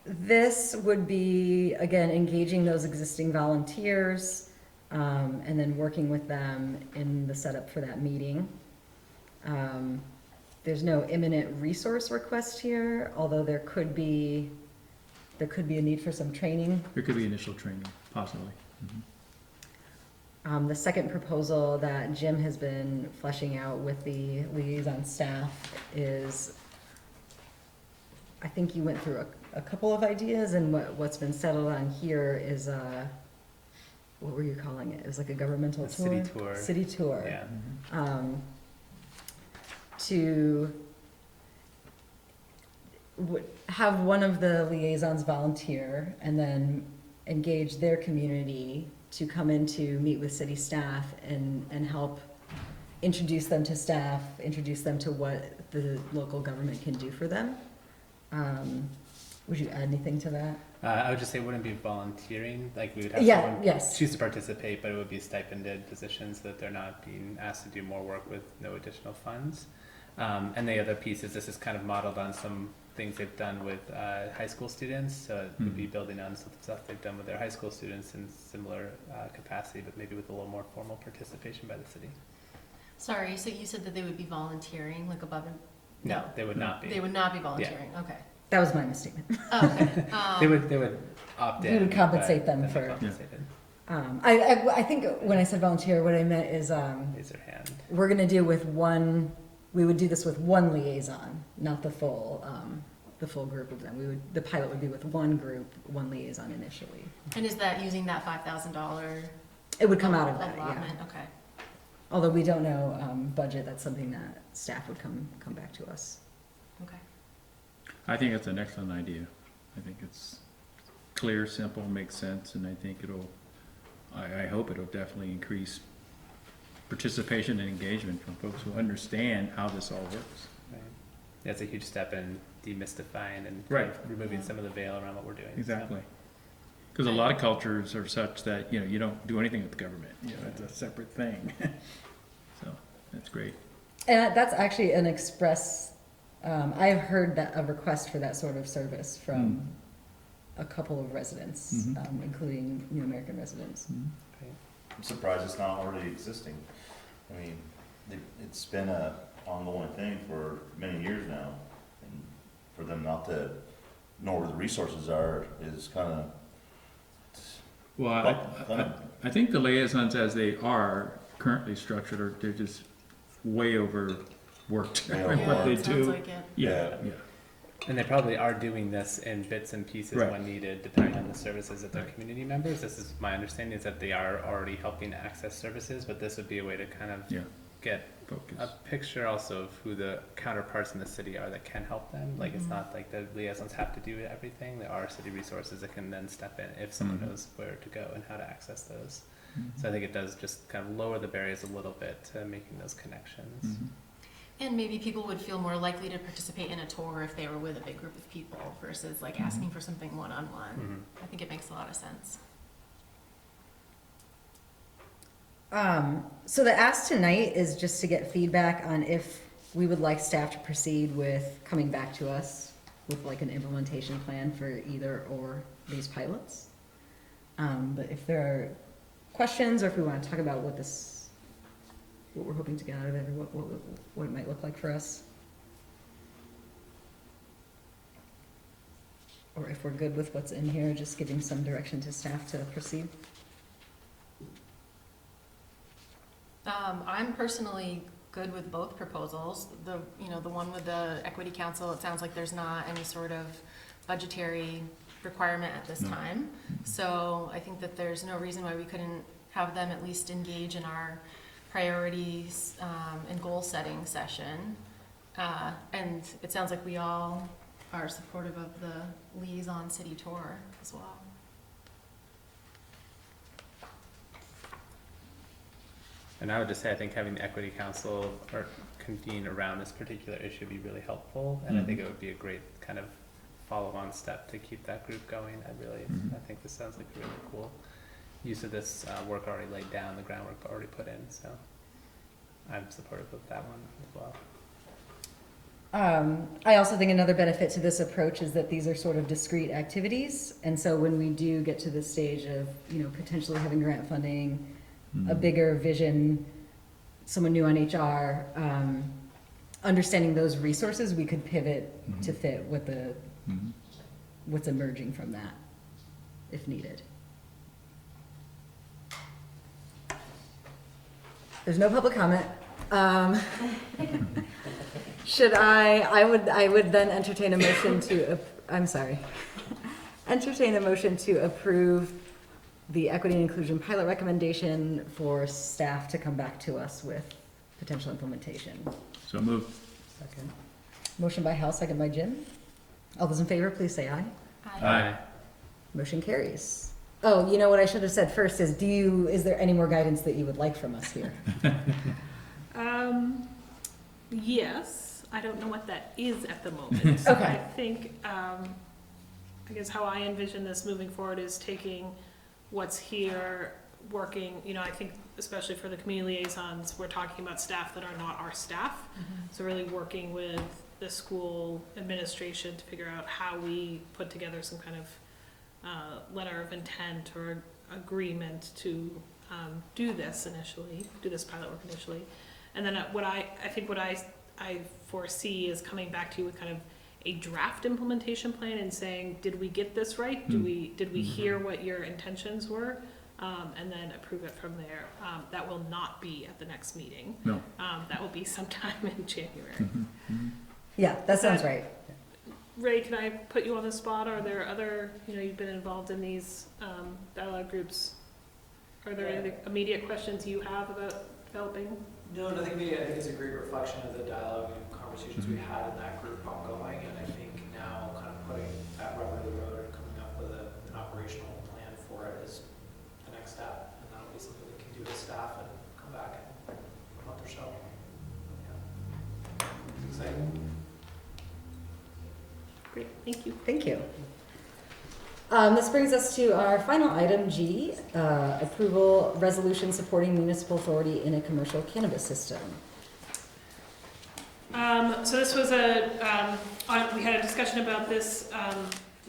this would be, again, engaging those existing volunteers, and then working with them in the setup for that meeting. There's no imminent resource request here, although there could be a need for some training. There could be initial training, possibly. The second proposal that Jim has been fleshing out with the liaison staff is, I think you went through a couple of ideas, and what's been settled on here is what were you calling it? It was like a governmental tour? City tour. City tour. Yeah. To have one of the liaisons volunteer and then engage their community to come in to meet with city staff and help introduce them to staff, introduce them to what the local government can do for them. Would you add anything to that? I would just say it wouldn't be volunteering, like we would have Yeah, someone yes. choose to participate, but it would be stipended positions so that they're not being asked to do more work with no additional funds. And the other piece is this is kind of modeled on some things they've done with high school students, so it would be building on some stuff they've done with their high school students in similar capacity, but maybe with a little more formal participation by the city. Sorry, so you said that they would be volunteering, like above and? No, they would not be. They would not be volunteering, okay. That was my misstatement. Okay. They would opt in. We would compensate them but for. they're compensated. I think when I said volunteer, what I meant is Raise their hand. we're gonna do with one. We would do this with one liaison, not the full group of them. The pilot would be with one group, one liaison initially. And is that using that $5,000? It would come out of that, yeah. allotment? Okay. Although we don't know budget, that's something that staff would come back to us. Okay. I think it's an excellent idea. I think it's clear, simple, makes sense, and I think I hope it'll definitely increase participation and engagement from folks who understand how this all works. Right. That's a huge step in demystifying and Right. removing some of the veil around what we're doing. Exactly. Because a lot of cultures are such that, you don't do anything with the government. It's a separate thing. So, that's great. And that's actually an express. I've heard that a request for that sort of service from a couple of residents, including New American residents. I'm surprised it's not already existing. I mean, it's been a ongoing thing for many years now, and for them not to know where the resources are is kind of. Well, I think the liaisons as they are currently structured they're just way overworked Way in overworked. what they Sounds do. like it. Yeah. And they probably are doing this in bits and pieces Right. when needed, depending on the services of their community members. This is my understanding is that they are already helping access services, but this would be a way to kind of get Focus. a picture also of who the counterparts in the city are that can help them. Like it's not like the liaisons have to do everything. There are city resources that can then step in if someone knows where to go and how to access those. So I think it does just kind of lower the barriers a little bit to making those connections. And maybe people would feel more likely to participate in a tour if they were with a big group of people versus like asking for something one-on-one. I think it makes a lot of sense. So the ask tonight is just to get feedback on if we would like staff to proceed with coming back to us with like an implementation plan for either or these pilots. But if there are questions or if we want to talk about what we're hoping to get out of it, or what it might look like for us. Or if we're good with what's in here, just giving some direction to staff to proceed. I'm personally good with both proposals. The one with the Equity Council, it sounds like there's not any sort of budgetary requirement at this time. So I think that there's no reason why we couldn't have them at least engage in our priorities and goal setting session. And it sounds like we all are supportive of the liaison city tour as well. And I would just say, I think having the Equity Council or convene around this particular issue would be really helpful. And I think it would be a great kind of follow-on step to keep that group going. I think this sounds like a really cool use of this work already laid down, the groundwork already put in. So I'm supportive of that one as well. I also think another benefit to this approach is that these are sort of discrete activities. And so when we do get to the stage of, potentially having grant funding, a bigger vision, someone new on HR, understanding those resources, we could pivot to fit with what's emerging from that, if needed. There's no public comment. I would then entertain a motion to, entertain a motion to approve the equity and inclusion pilot recommendation for staff to come back to us with potential implementation. So moved. Second. Motion by Hal, second by Jim. All those in favor, please say aye. Aye. Motion carries. Oh, you know what I should have said first is, is there any more guidance that you would like from us here? Yes, I don't know what that is at the moment. Okay. I think, I guess how I envision this moving forward is taking what's here, working, I think especially for the community liaisons, we're talking about staff that are not our staff. So really working with the school administration to figure out how we put together some kind of letter of intent or agreement to do this pilot work initially. And then what I foresee is coming back to you with kind of a draft implementation plan and saying, did we get this right? Did we hear what your intentions were? And then approve it from there. That will not be at the next meeting. No. That will be sometime in January. Yeah, that sounds right. Ray, can I put you on the spot? Are there other, you've been involved in these dialogue groups. Are there any immediate questions you have about developing? No, nothing immediate. I think it's a great reflection of the dialogue and conversations we had in that group ongoing, and I think now kind of putting that rubber to the road and coming up with an operational plan for it is the next step, and that'll be something we can do with staff and come back in a month or so. Yeah. It's exciting. Great, thank you. Thank you. This brings us to our final item, G, approval resolution supporting municipal authority in a commercial cannabis system. So this was we had a discussion about this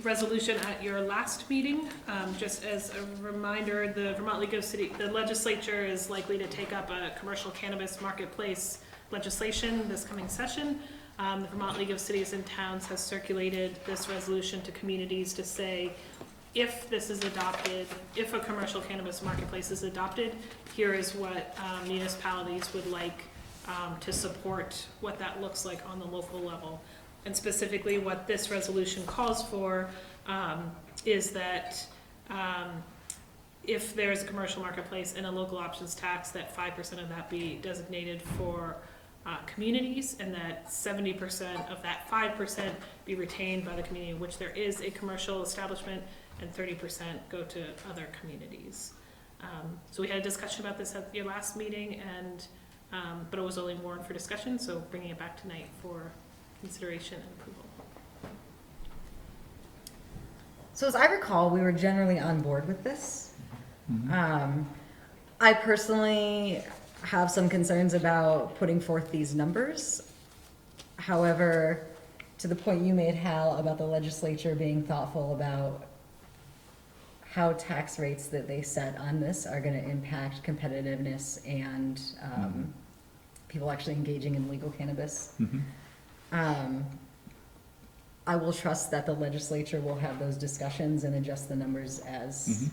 resolution at your last meeting. Just as a reminder, the Vermont League of the legislature is likely to take up a commercial cannabis marketplace legislation this coming session. The Vermont League of Cities and Towns has circulated this resolution to communities to say, if this is adopted, if a commercial cannabis marketplace is adopted, here is what municipalities would like to support what that looks like on the local level. And specifically what this resolution calls for is that if there's a commercial marketplace and a local options tax, that 5% of that be designated for communities, and that 70% of that 5% be retained by the community in which there is a commercial establishment, and 30% go to other communities. So we had a discussion about this at your last meeting, and but it was only warned for discussion, so bringing it back tonight for consideration and approval. So as I recall, we were generally on board with this. I personally have some concerns about putting forth these numbers. However, to the point you made, Hal, about the legislature being thoughtful about how tax rates that they set on this are going to impact competitiveness and people actually engaging in legal cannabis. I will trust that the legislature will have those discussions and adjust the numbers as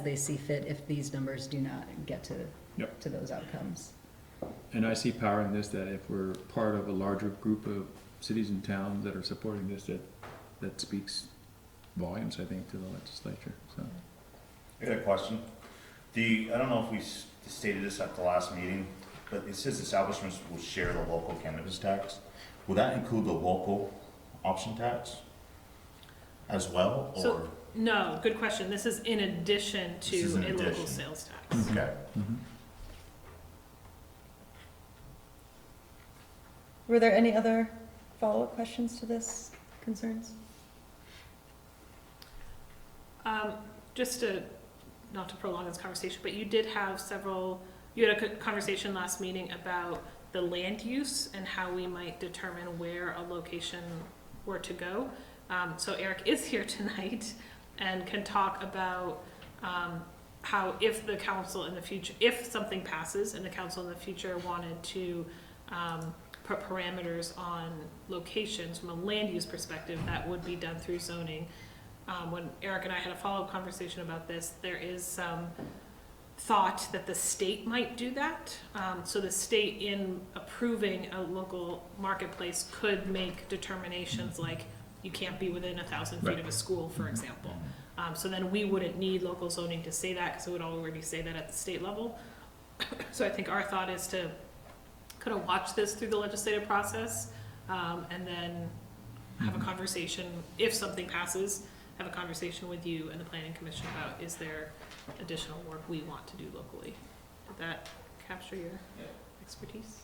they see fit if these numbers do not get to those outcomes. And I see power in this, that if we're part of a larger group of cities and towns that are supporting this, that speaks volumes, I think, to the legislature. So, I got a question. I don't know if we stated this at the last meeting, but it says establishments will share the local cannabis tax. Will that include the local option tax as well, or? So, no, good question. This is in addition to a local sales tax. Okay. Were there any other follow-up questions to this, concerns? Just not to prolong this conversation, but you did have you had a conversation last meeting about the land use and how we might determine where a location were to go. So Eric is here tonight and can talk about how if the council in the future, if something passes and the council in the future wanted to put parameters on locations from a land use perspective, that would be done through zoning. When Eric and I had a follow-up conversation about this, there is some thought that the state might do that. So the state, in approving a local marketplace, could make determinations like you can't be within 1,000 feet of a school, for example. So then we wouldn't need local zoning to say that, because it would already say that at the state level. So I think our thought is to kind of watch this through the legislative process, and then have a conversation, if something passes, have a conversation with you and the planning commission about, is there additional work we want to do locally? Did that capture your expertise?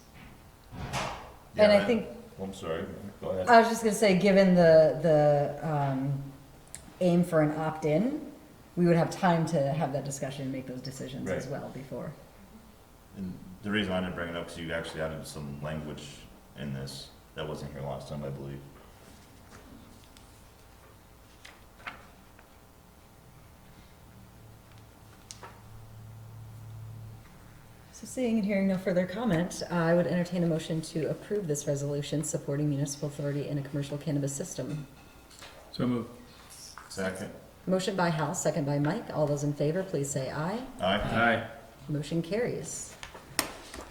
And I think, I'm sorry, go ahead. I was just gonna say, given the aim for an opt-in, we would have time to have that discussion and make those decisions as Right. well before. And the reason I didn't bring it up is you actually added some language in this that wasn't here last time, I believe. So seeing and hearing no further comment, I would entertain a motion to approve this resolution supporting municipal authority in a commercial cannabis system. So moved. Second. Motion by Hal, second by Mike. All those in favor, please say aye. Aye. Aye. Motion carries.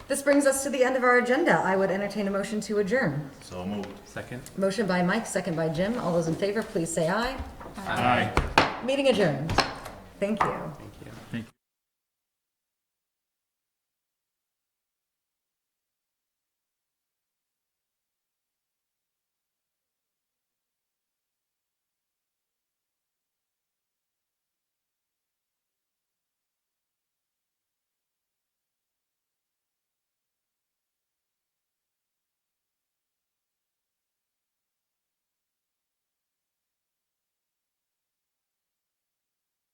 This brings us to the end of our agenda. I would entertain a motion to adjourn. So moved. Second? Motion by Mike, second by Jim. All those in favor, please say aye. Aye. Meeting adjourned. Thank you.